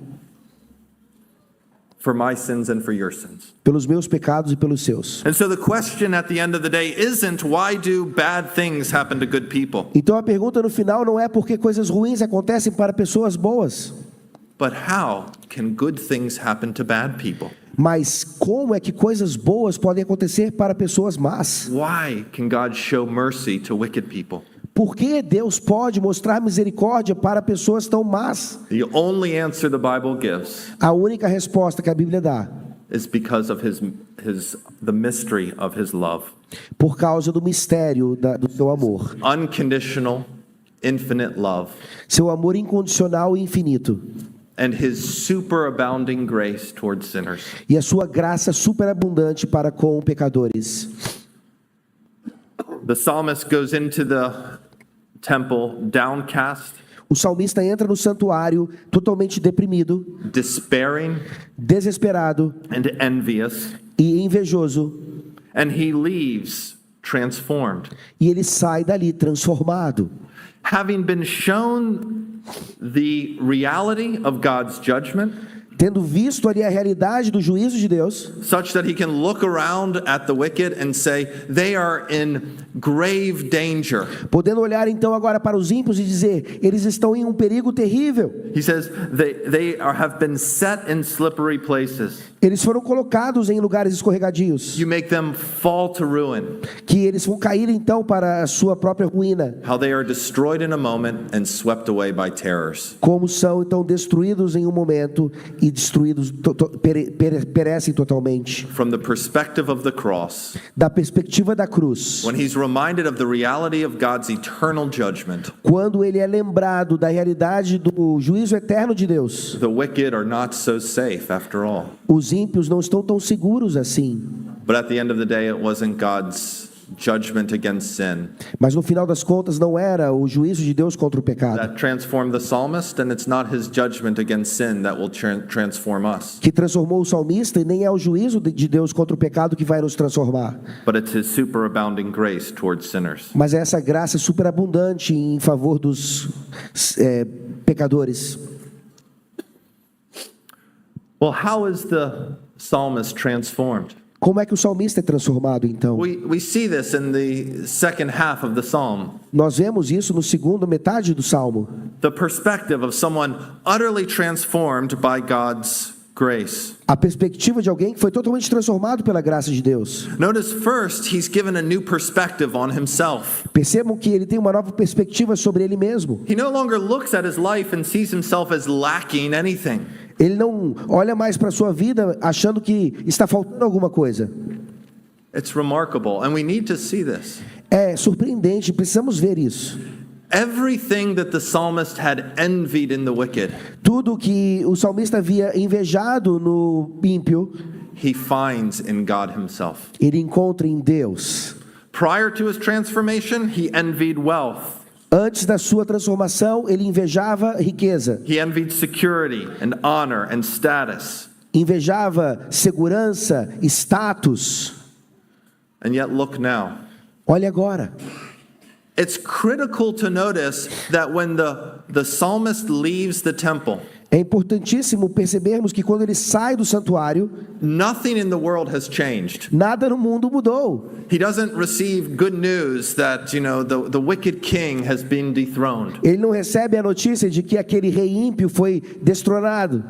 For my sins and for your sins. pelos meus pecados e pelos seus. And so the question at the end of the day isn't why do bad things happen to good people, Então a pergunta no final não é por que coisas ruins acontecem para pessoas boas, but how can good things happen to bad people? mas como é que coisas boas podem acontecer para pessoas más? Why can God show mercy to wicked people? Por que Deus pode mostrar misericórdia para pessoas tão más? The only answer the Bible gives A única resposta que a Bíblia dá, is because of the mystery of his love. por causa do mistério do seu amor. Unconditional, infinite love. Seu amor incondicional e infinito. And his superabounding grace towards sinners. E a sua graça superabundante para com pecadores. The psalmist goes into the temple downcast, O salmista entra no santuário totalmente deprimido, despairing, desesperado and envious, e invejoso. and he leaves transformed. E ele sai dali transformado. Having been shown the reality of God's judgment, Tendo visto ali a realidade do juízo de Deus, such that he can look around at the wicked and say, they are in grave danger. podendo olhar então agora para os ímpios e dizer, eles estão em um perigo terrível. He says have been set in slippery places. Eles foram colocados em lugares escorregadios, You make them fall to ruin. que eles vão cair então para a sua própria ruína. How they are destroyed in a moment and swept away by terrors. Como são então destruídos em um momento e destruídos, perecem totalmente. From the perspective of the cross, Da perspectiva da cruz, when he's reminded of the reality of God's eternal judgment, quando ele é lembrado da realidade do juízo eterno de Deus, the wicked are not so safe after all. os ímpios não estão tão seguros assim. But at the end of the day, it wasn't God's judgment against sin Mas no final das contas não era o juízo de Deus contra o pecado that transformed the psalmist, and it's not his judgment against sin that will transform us, que transformou o salmista, e nem é o juízo de Deus contra o pecado que vai nos transformar, but it's his superabounding grace towards sinners. mas é essa graça superabundante em favor dos pecadores. Well, how is the psalmist transformed? Como é que o salmista é transformado então? We see this in the second half of the psalm. Nós vemos isso no segundo metade do salmo. The perspective of someone utterly transformed by God's grace. A perspectiva de alguém que foi totalmente transformado pela graça de Deus. Notice first, he's given a new perspective on himself. Percebam que ele tem uma nova perspectiva sobre ele mesmo. He no longer looks at his life and sees himself as lacking anything. Ele não olha mais para a sua vida achando que está faltando alguma coisa. It's remarkable, and we need to see this. É surpreendente, precisamos ver isso. Everything that the psalmist had envied in the wicked, Tudo que o salmista havia invejado no ímpio, he finds in God himself. ele encontra em Deus. Prior to his transformation, he envied wealth. Antes da sua transformação, ele invejava riqueza, He envied security and honor and status. invejava segurança, status. And yet look now. Olha agora. It's critical to notice that when the psalmist leaves the temple, É importantíssimo percebermos que quando ele sai do santuário, nothing in the world has changed. nada no mundo mudou. He doesn't receive good news that, the wicked king has been dethroned, Ele não recebe a notícia de que aquele rei ímpio foi destronado,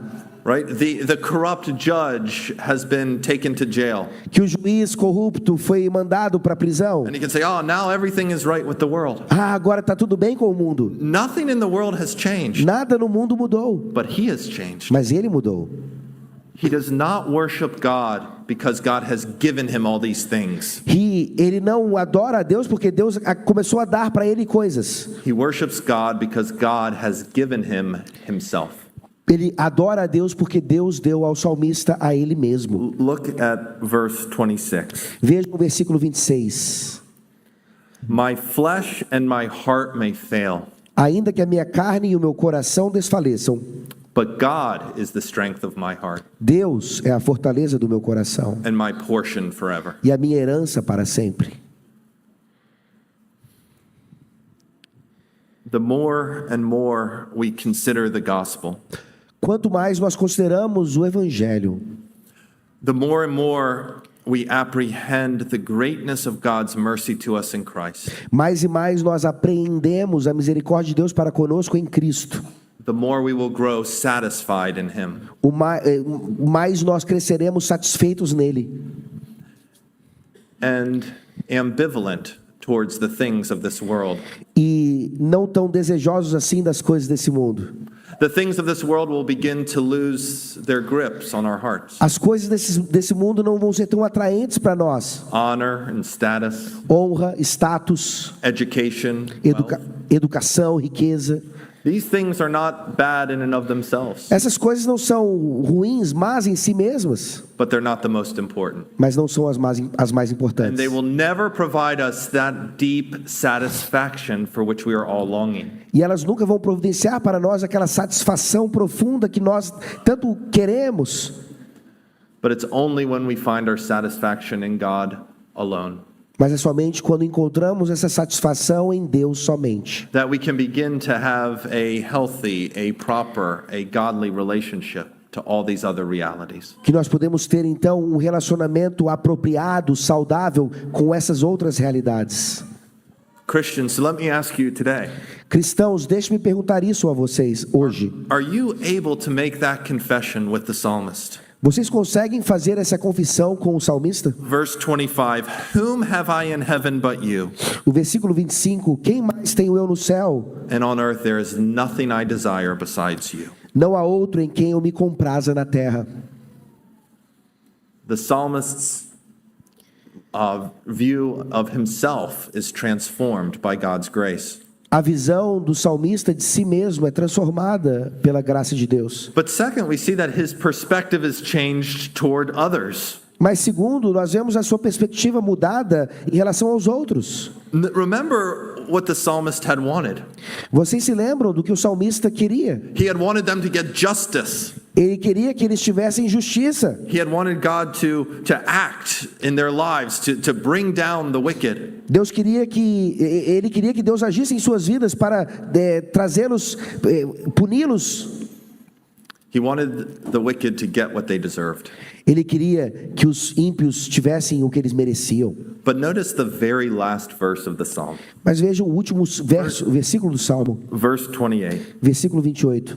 right? The corrupt judge has been taken to jail. que o juiz corrupto foi mandado para a prisão. And he can say, oh, now everything is right with the world. Ah, agora está tudo bem com o mundo. Nothing in the world has changed, Nada no mundo mudou, but he has changed. mas ele mudou. He does not worship God because God has given him all these things. E ele não adora a Deus porque Deus começou a dar para ele coisas. He worships God because God has given him himself. Ele adora a Deus porque Deus deu ao salmista a ele mesmo. Look at verse 26. Veja o versículo 26. My flesh and my heart may fail, Ainda que a minha carne e o meu coração desfaleçam, but God is the strength of my heart Deus é a fortaleza do meu coração and my portion forever. e a minha herança para sempre. The more and more we consider the gospel, Quanto mais nós consideramos o evangelho, the more and more we apprehend the greatness of God's mercy to us in Christ. mais e mais nós apreendemos a misericórdia de Deus para conosco em Cristo. The more we will grow satisfied in him. O mais nós cresceremos satisfeitos nele And ambivalent towards the things of this world. e não tão desejosos assim das coisas desse mundo. The things of this world will begin to lose their grips on our hearts. As coisas desse mundo não vão ser tão atraentes para nós. Honor and status, Honra, status, education, wealth. educação, riqueza. These things are not bad in and of themselves, Essas coisas não são ruins, más em si mesmas, but they're not the most important. mas não são as mais And importantes. they will never provide us that deep satisfaction for which we are all longing. E elas nunca vão providenciar para nós aquela satisfação profunda que nós tanto queremos. But it's only when we find our satisfaction in God alone Mas é somente quando encontramos essa satisfação em Deus somente, that we can begin to have a healthy, a proper, a godly relationship to all these other realities. que nós podemos ter então um relacionamento apropriado, saudável com essas outras realidades. Christians, let me ask you today, Cristãos, deixe-me perguntar isso a vocês hoje. are you able to make that confession with the psalmist? Vocês conseguem fazer essa confissão com o salmista? Verse 25, whom have I in heaven but you? O versículo 25, quem mais tenho eu no céu? And on earth there is nothing I desire besides you. Não há outro em quem eu me compraza na terra. The psalmist's view of himself is transformed by God's grace. A visão do salmista de si mesmo é transformada pela graça de Deus. But second, we see that his perspective is changed toward others. Mas segundo, nós vemos a sua perspectiva mudada em relação aos outros. Remember what the psalmist had wanted. Vocês se lembram do que o salmista queria? He had wanted them to get justice. Ele queria que eles tivessem justiça. He had wanted God to act in their lives, to bring down the wicked. Ele queria que Deus agisse em suas vidas para trazê-los, puni-los. He wanted the wicked to get what they deserved. Ele queria que os ímpios tivessem o que eles mereciam. But notice the very last verse of the psalm. Mas vejam o último versículo do Salmo, Verse 28. versículo 28.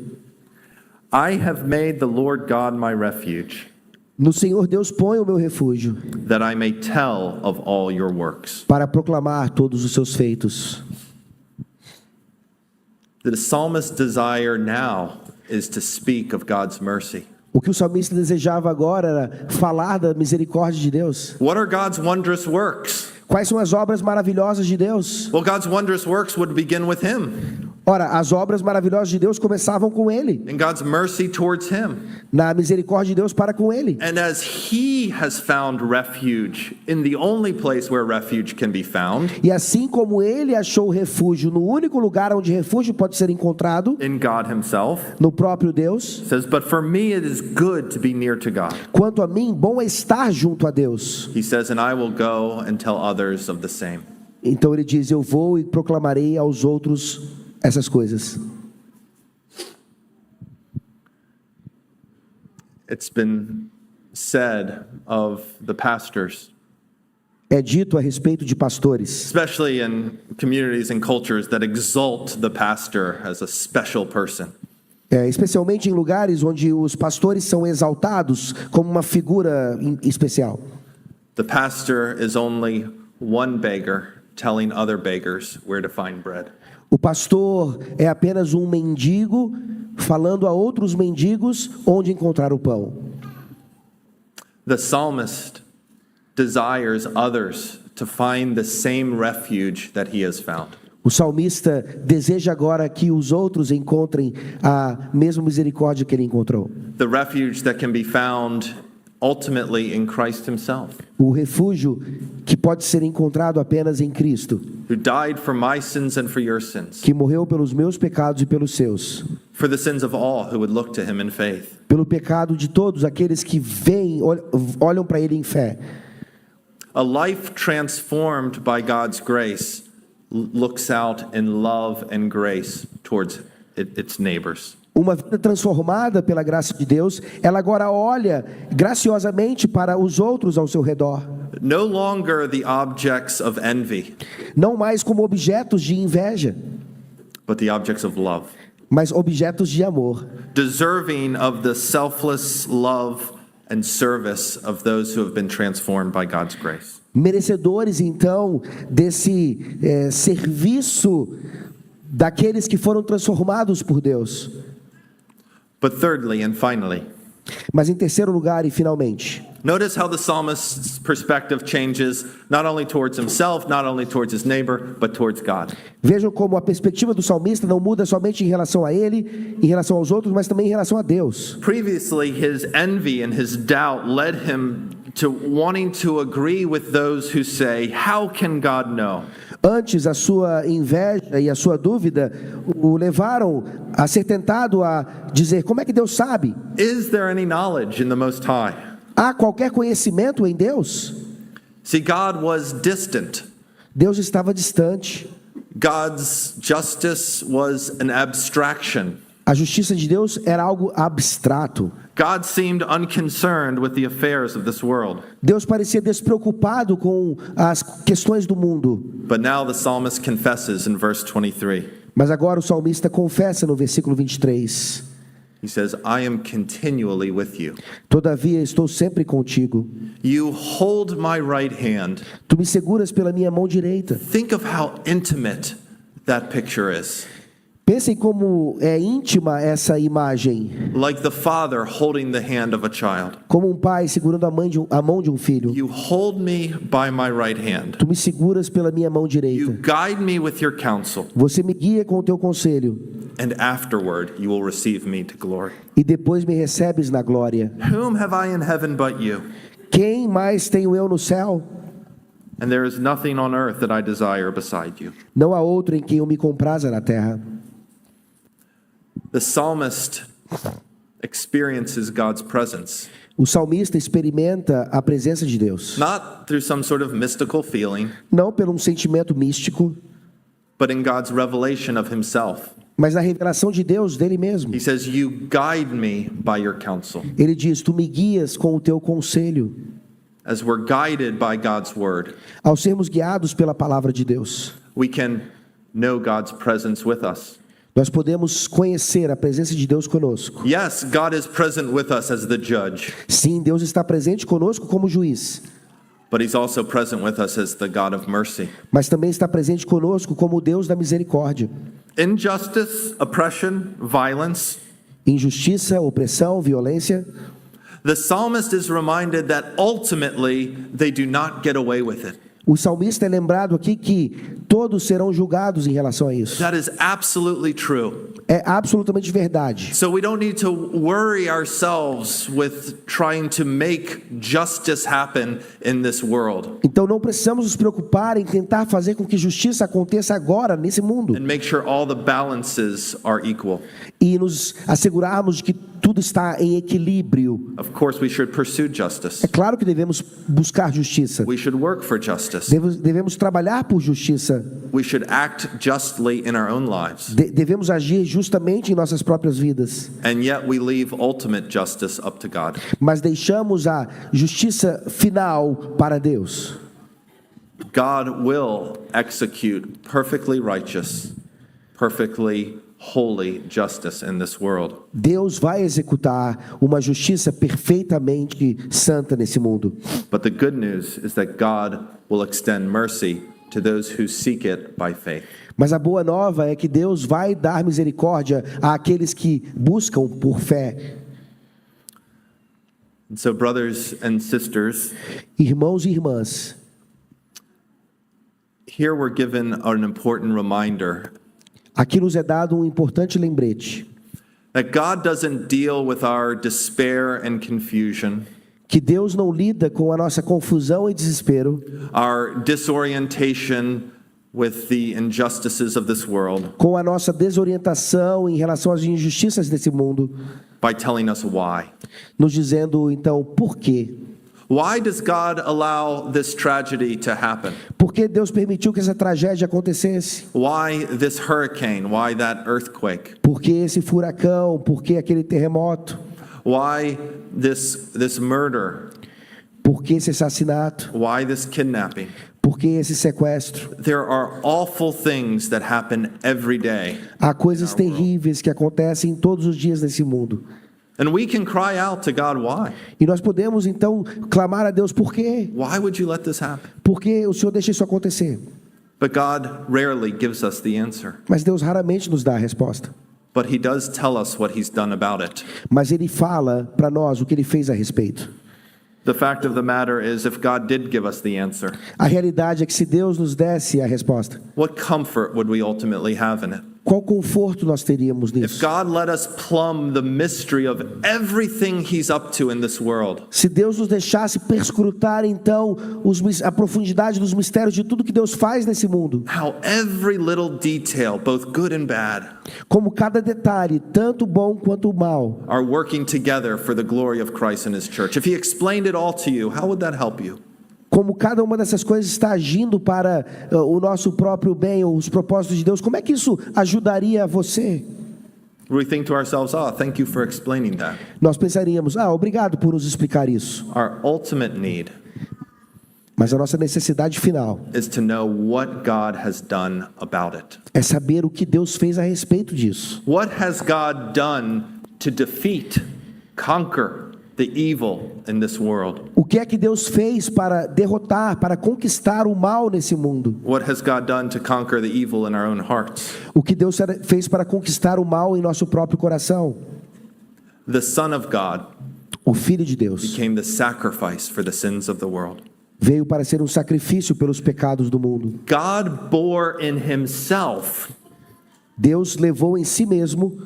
I have made the Lord God my refuge, No Senhor Deus ponho o meu refúgio, that I may tell of all your works. para proclamar todos os seus feitos. The psalmist's desire now is to speak of God's mercy. O que o salmista desejava agora era falar da misericórdia de Deus. What are God's wondrous works? Quais são as obras maravilhosas de Deus? Well, God's wondrous works would begin with him, Ora, as obras maravilhosas de Deus começavam com ele, and God's mercy towards him. na misericórdia de Deus para com ele. And as he has found refuge in the only place where refuge can be found, E assim como ele achou refúgio no único lugar onde refúgio pode ser encontrado, in God himself, no próprio Deus, says, but for me it is good to be near to God. quanto a mim, bom é estar junto a Deus. He says, and I will go and tell others of the same. Então ele diz: eu vou e proclamarei aos outros essas coisas. It's been said of the pastors, É dito a respeito de pastores, especially in communities and cultures that exalt the pastor as a special person. especialmente em lugares onde os pastores são exaltados como uma figura especial. The pastor is only one beggar telling other beggars where to find bread. O pastor é apenas um mendigo falando a outros mendigos onde encontrar o pão. The psalmist desires others to find the same refuge that he has found. O salmista deseja agora que os outros encontrem a mesma misericórdia que ele encontrou. The refuge that can be found ultimately in Christ himself, O refúgio que pode ser encontrado apenas em Cristo, who died for my sins and for your sins, que morreu pelos meus pecados e pelos seus, for the sins of all who would look to him in faith. pelo pecado de todos aqueles que veem, olham para ele em fé. A life transformed by God's grace looks out in love and grace towards its neighbors. Uma vida transformada pela graça de Deus, ela agora olha graciosamente para os outros ao seu redor, No longer the objects of envy, não mais como objetos de inveja, but the objects of love, mas objetos de amor, deserving of the selfless love and service of those who have been transformed by God's grace. merecedores então desse serviço daqueles que foram transformados por Deus. But thirdly and finally, Mas em terceiro lugar e finalmente, notice how the psalmist's perspective changes not only towards himself, not only towards his neighbor, but towards God. vejam como a perspectiva do salmista não muda somente em relação a ele, em relação aos outros, mas também em relação a Deus. Previously, his envy and his doubt led him to wanting to agree with those who say, how can God know? Antes, a sua inveja e a sua dúvida o levaram a ser tentado a dizer: como é que Deus sabe? Is there any knowledge in the Most High? Há qualquer conhecimento em Deus? See, God was distant. Deus estava distante. God's justice was an abstraction. A justiça de Deus era algo abstrato. God seemed unconcerned with the affairs of this world. Deus parecia despreocupado com as questões do mundo. But now the psalmist confesses in verse 23. Mas agora o salmista confessa no versículo 23: He says, I am continually with you. todavia estou sempre contigo. You hold my right hand. Tu me seguras pela minha mão direita. Think of how intimate that picture is. Pensem como é íntima essa imagem. Like the father holding the hand of a child. Como um pai segurando a mão de um filho. You hold me by my right hand. Tu me seguras pela minha mão You direita. guide me with your counsel. Você me guia com o teu conselho. And afterward you will receive me to glory. E depois me recebes na glória. Whom have I in heaven but you? Quem mais tenho eu no céu? And there is nothing on earth that I desire beside you. Não há outro em quem eu me compraza na terra. The psalmist experiences God's presence, O salmista experimenta a presença de Deus. not through some sort of mystical feeling, Não por um sentimento místico, but in God's revelation of himself. mas na revelação de Deus dele mesmo. He says, you guide me by your counsel. Ele diz: tu me guias com o teu conselho. As we're guided by God's word, Ao sermos guiados pela palavra de Deus, we can know God's presence with us. Nós podemos conhecer a presença de Deus conosco. Yes, God is present with us as the judge, Sim, Deus está presente conosco como juiz, but he's also present with us as the God of mercy. mas também está presente conosco como o Deus da misericórdia. Injustice, oppression, violence. Injustiça, opressão, violência. The psalmist is reminded that ultimately they do not get away with it. O salmista é lembrado aqui que todos serão julgados em relação a isso. That is absolutely true. É absolutamente verdade. So we don't need to worry ourselves with trying to make justice happen in this world Então não precisamos nos preocupar em tentar fazer com que justiça aconteça agora, nesse mundo, and make sure all the balances are equal. e nos assegurarmos de que tudo está em equilíbrio. Of course, we should pursue justice. É claro que devemos buscar justiça. We should work for justice. Devemos trabalhar por justiça. We should act justly in our own lives. Devemos agir justamente em nossas próprias vidas. And yet we leave ultimate justice up to God. Mas deixamos a justiça final para Deus. God will execute perfectly righteous, perfectly holy justice in this world. Deus vai executar uma justiça perfeitamente santa nesse mundo. But the good news is that God will extend mercy to those who seek it by faith. Mas a boa nova é que Deus vai dar misericórdia àqueles que buscam por fé. And so, brothers and sisters, Irmãos e irmãs, here we're given an important reminder aqui nos é dado um importante lembrete, that God doesn't deal with our despair and confusion, que Deus não lida com a nossa confusão e desespero, our disorientation with the injustices of this world, com a nossa desorientação em relação às injustiças desse mundo, by telling us why. nos dizendo então por quê? Why does God allow this tragedy to happen? Por que Deus permitiu que essa tragédia acontecesse? Why this hurricane? Why that earthquake? Por que esse furacão? Por que aquele terremoto? Why this murder? Por que esse assassinato? Why this kidnapping? Por que esse sequestro? There are awful things that happen every day. Há coisas terríveis que acontecem todos os dias nesse mundo. And we can cry out to God, why? E nós podemos então clamar a Deus, por quê? Why would you let this happen? Por que o Senhor deixa isso acontecer? But God rarely gives us the answer. Mas Deus raramente nos dá a resposta. But he does tell us what he's done about it. Mas Ele fala para nós o que Ele fez a respeito. The fact of the matter is, if God did give us the answer, A realidade é que se Deus nos desse a resposta, what comfort would we ultimately have in it? qual conforto nós teríamos If nisso? God let us plumb the mystery of everything he's up to in this world, Se Deus nos deixasse perscrutar então a profundidade dos mistérios de tudo que Deus faz nesse mundo, how every little detail, both good and bad, como cada detalhe, tanto o bom quanto o mal, are working together for the glory of Christ and his church. If he explained it all to you, how would that help you? como cada uma dessas coisas está agindo para o nosso próprio bem, ou os propósitos de Deus, como é que isso ajudaria você? We think to ourselves, oh, thank you for explaining that. Nós pensaríamos, obrigado por nos explicar isso. Our ultimate need Mas a nossa necessidade final is to know what God has done about it. é saber o que Deus fez a respeito disso. What has God done to defeat, conquer the evil in this world? O que é que Deus fez para derrotar, para conquistar o mal nesse mundo? What has God done to conquer the evil in our own hearts? O que Deus fez para conquistar o mal em nosso próprio coração? The Son of God O Filho de Deus became the sacrifice for the sins of the world. veio para ser um sacrifício pelos pecados do mundo. God bore in himself Deus levou em si mesmo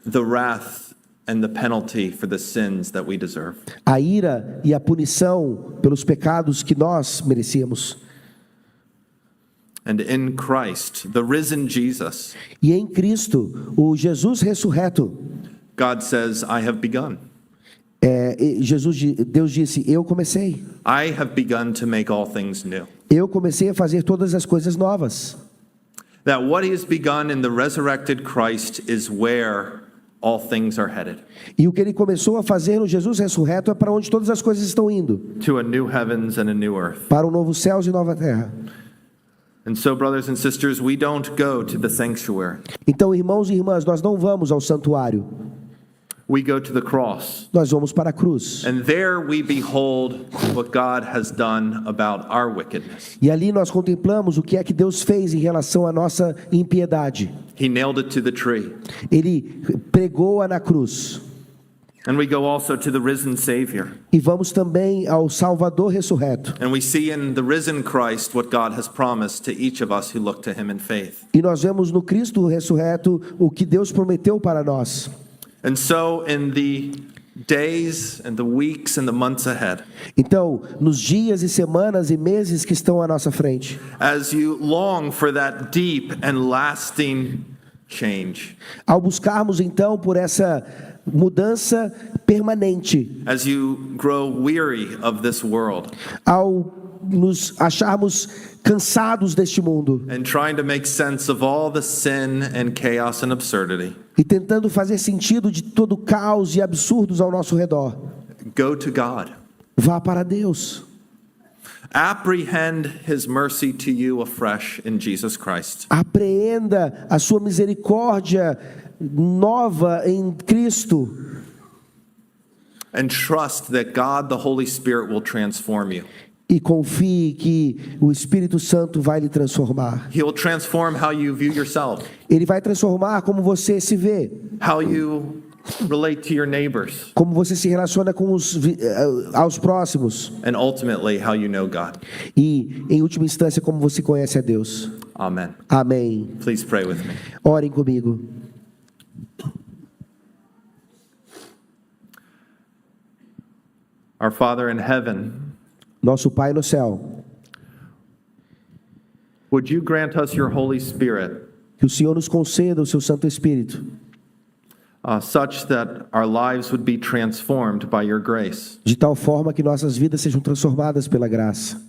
the wrath and the penalty for the sins that we deserve. a ira e a punição pelos pecados que nós merecíamos. And in Christ, the risen Jesus, E em Cristo, o Jesus ressurreto, God says, I have begun. Deus disse, eu comecei. I have begun to make all things new. Eu comecei a fazer todas as coisas novas. That what he has begun in the resurrected Christ is where all things are headed. E o que ele começou a fazer no Jesus ressurreto é para onde todas as coisas estão indo. To a new heavens and a new earth. Para um novo céus e nova terra. And so, brothers and sisters, we don't go to the sanctuary. Então, irmãos e irmãs, nós não vamos ao santuário, We go to the cross. nós vamos para a cruz. And there we behold what God has done about our wickedness. E ali nós contemplamos o que é que Deus fez em relação à nossa impiedade. He nailed it to the tree. Ele pregou-a na cruz. And we go also to the risen Savior. E vamos também ao Salvador ressurreto. And we see in the risen Christ what God has promised to each of us who look to him in faith. E nós vemos no Cristo ressurreto o que Deus prometeu para nós. And so in the days and the weeks and the months ahead, Então, nos dias e semanas e meses que estão à nossa frente, as you long for that deep and lasting change, ao buscarmos então por essa mudança permanente, as you grow weary of this world ao nos acharmos cansados deste mundo and trying to make sense of all the sin and chaos and absurdity, e tentando fazer sentido de todo o caos e absurdos ao nosso redor, go to God. vá para Deus. Apprehend his mercy to you afresh in Jesus Christ. Apreenda a sua misericórdia nova em Cristo And trust that God, the Holy Spirit, will transform you. e confie que o Espírito Santo vai lhe transformar. He will transform how you view yourself, Ele vai transformar como você se vê, how you relate to your neighbors, como você se relaciona com aos próximos and ultimately how you know God. e, em última instância, como você conhece a Deus. Amen. Amém. Please pray with me. Orem comigo. Our Father in heaven, Nosso Pai no céu, would you grant us your Holy Spirit, que o Senhor nos conceda o seu Santo Espírito, such that our lives would be transformed by your grace? de tal forma que nossas vidas sejam transformadas pela graça.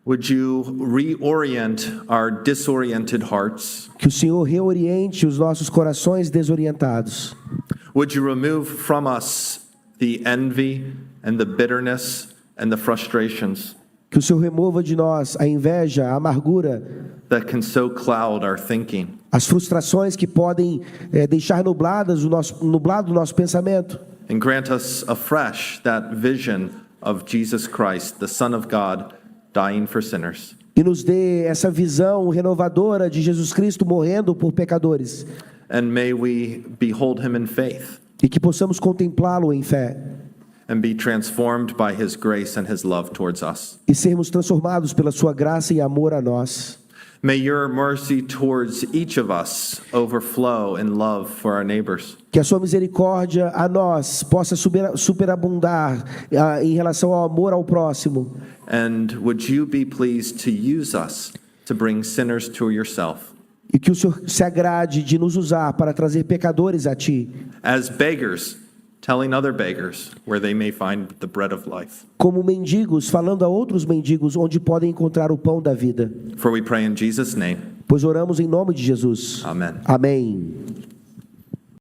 Would you reorient our disoriented hearts? Que o Senhor reoriente os nossos corações desorientados. Would you remove from us the envy and the bitterness and the frustrations Que o Senhor remova de nós a inveja, a amargura, that can so cloud our thinking? as frustrações que podem deixar nublado o nosso pensamento. And grant us afresh that vision of Jesus Christ, the Son of God, dying for sinners. E nos dê essa visão renovadora de Jesus Cristo morrendo por pecadores. And may we behold him in faith E que possamos contemplá-lo em fé. and be transformed by his grace and his love towards us. E sermos transformados pela sua graça e amor a nós. May your mercy towards each of us overflow in love for our neighbors. Que a sua misericórdia a nós possa superabundar em relação ao amor ao próximo. And would you be pleased to use us to bring sinners to yourself? E que o Senhor se agrade de nos usar para trazer pecadores a Ti. As beggars, telling other beggars where they may find the bread of life. Como mendigos, falando a outros mendigos onde podem encontrar o pão da vida. For we pray in Jesus' name. Pois oramos em nome de Jesus. Amen. Amém.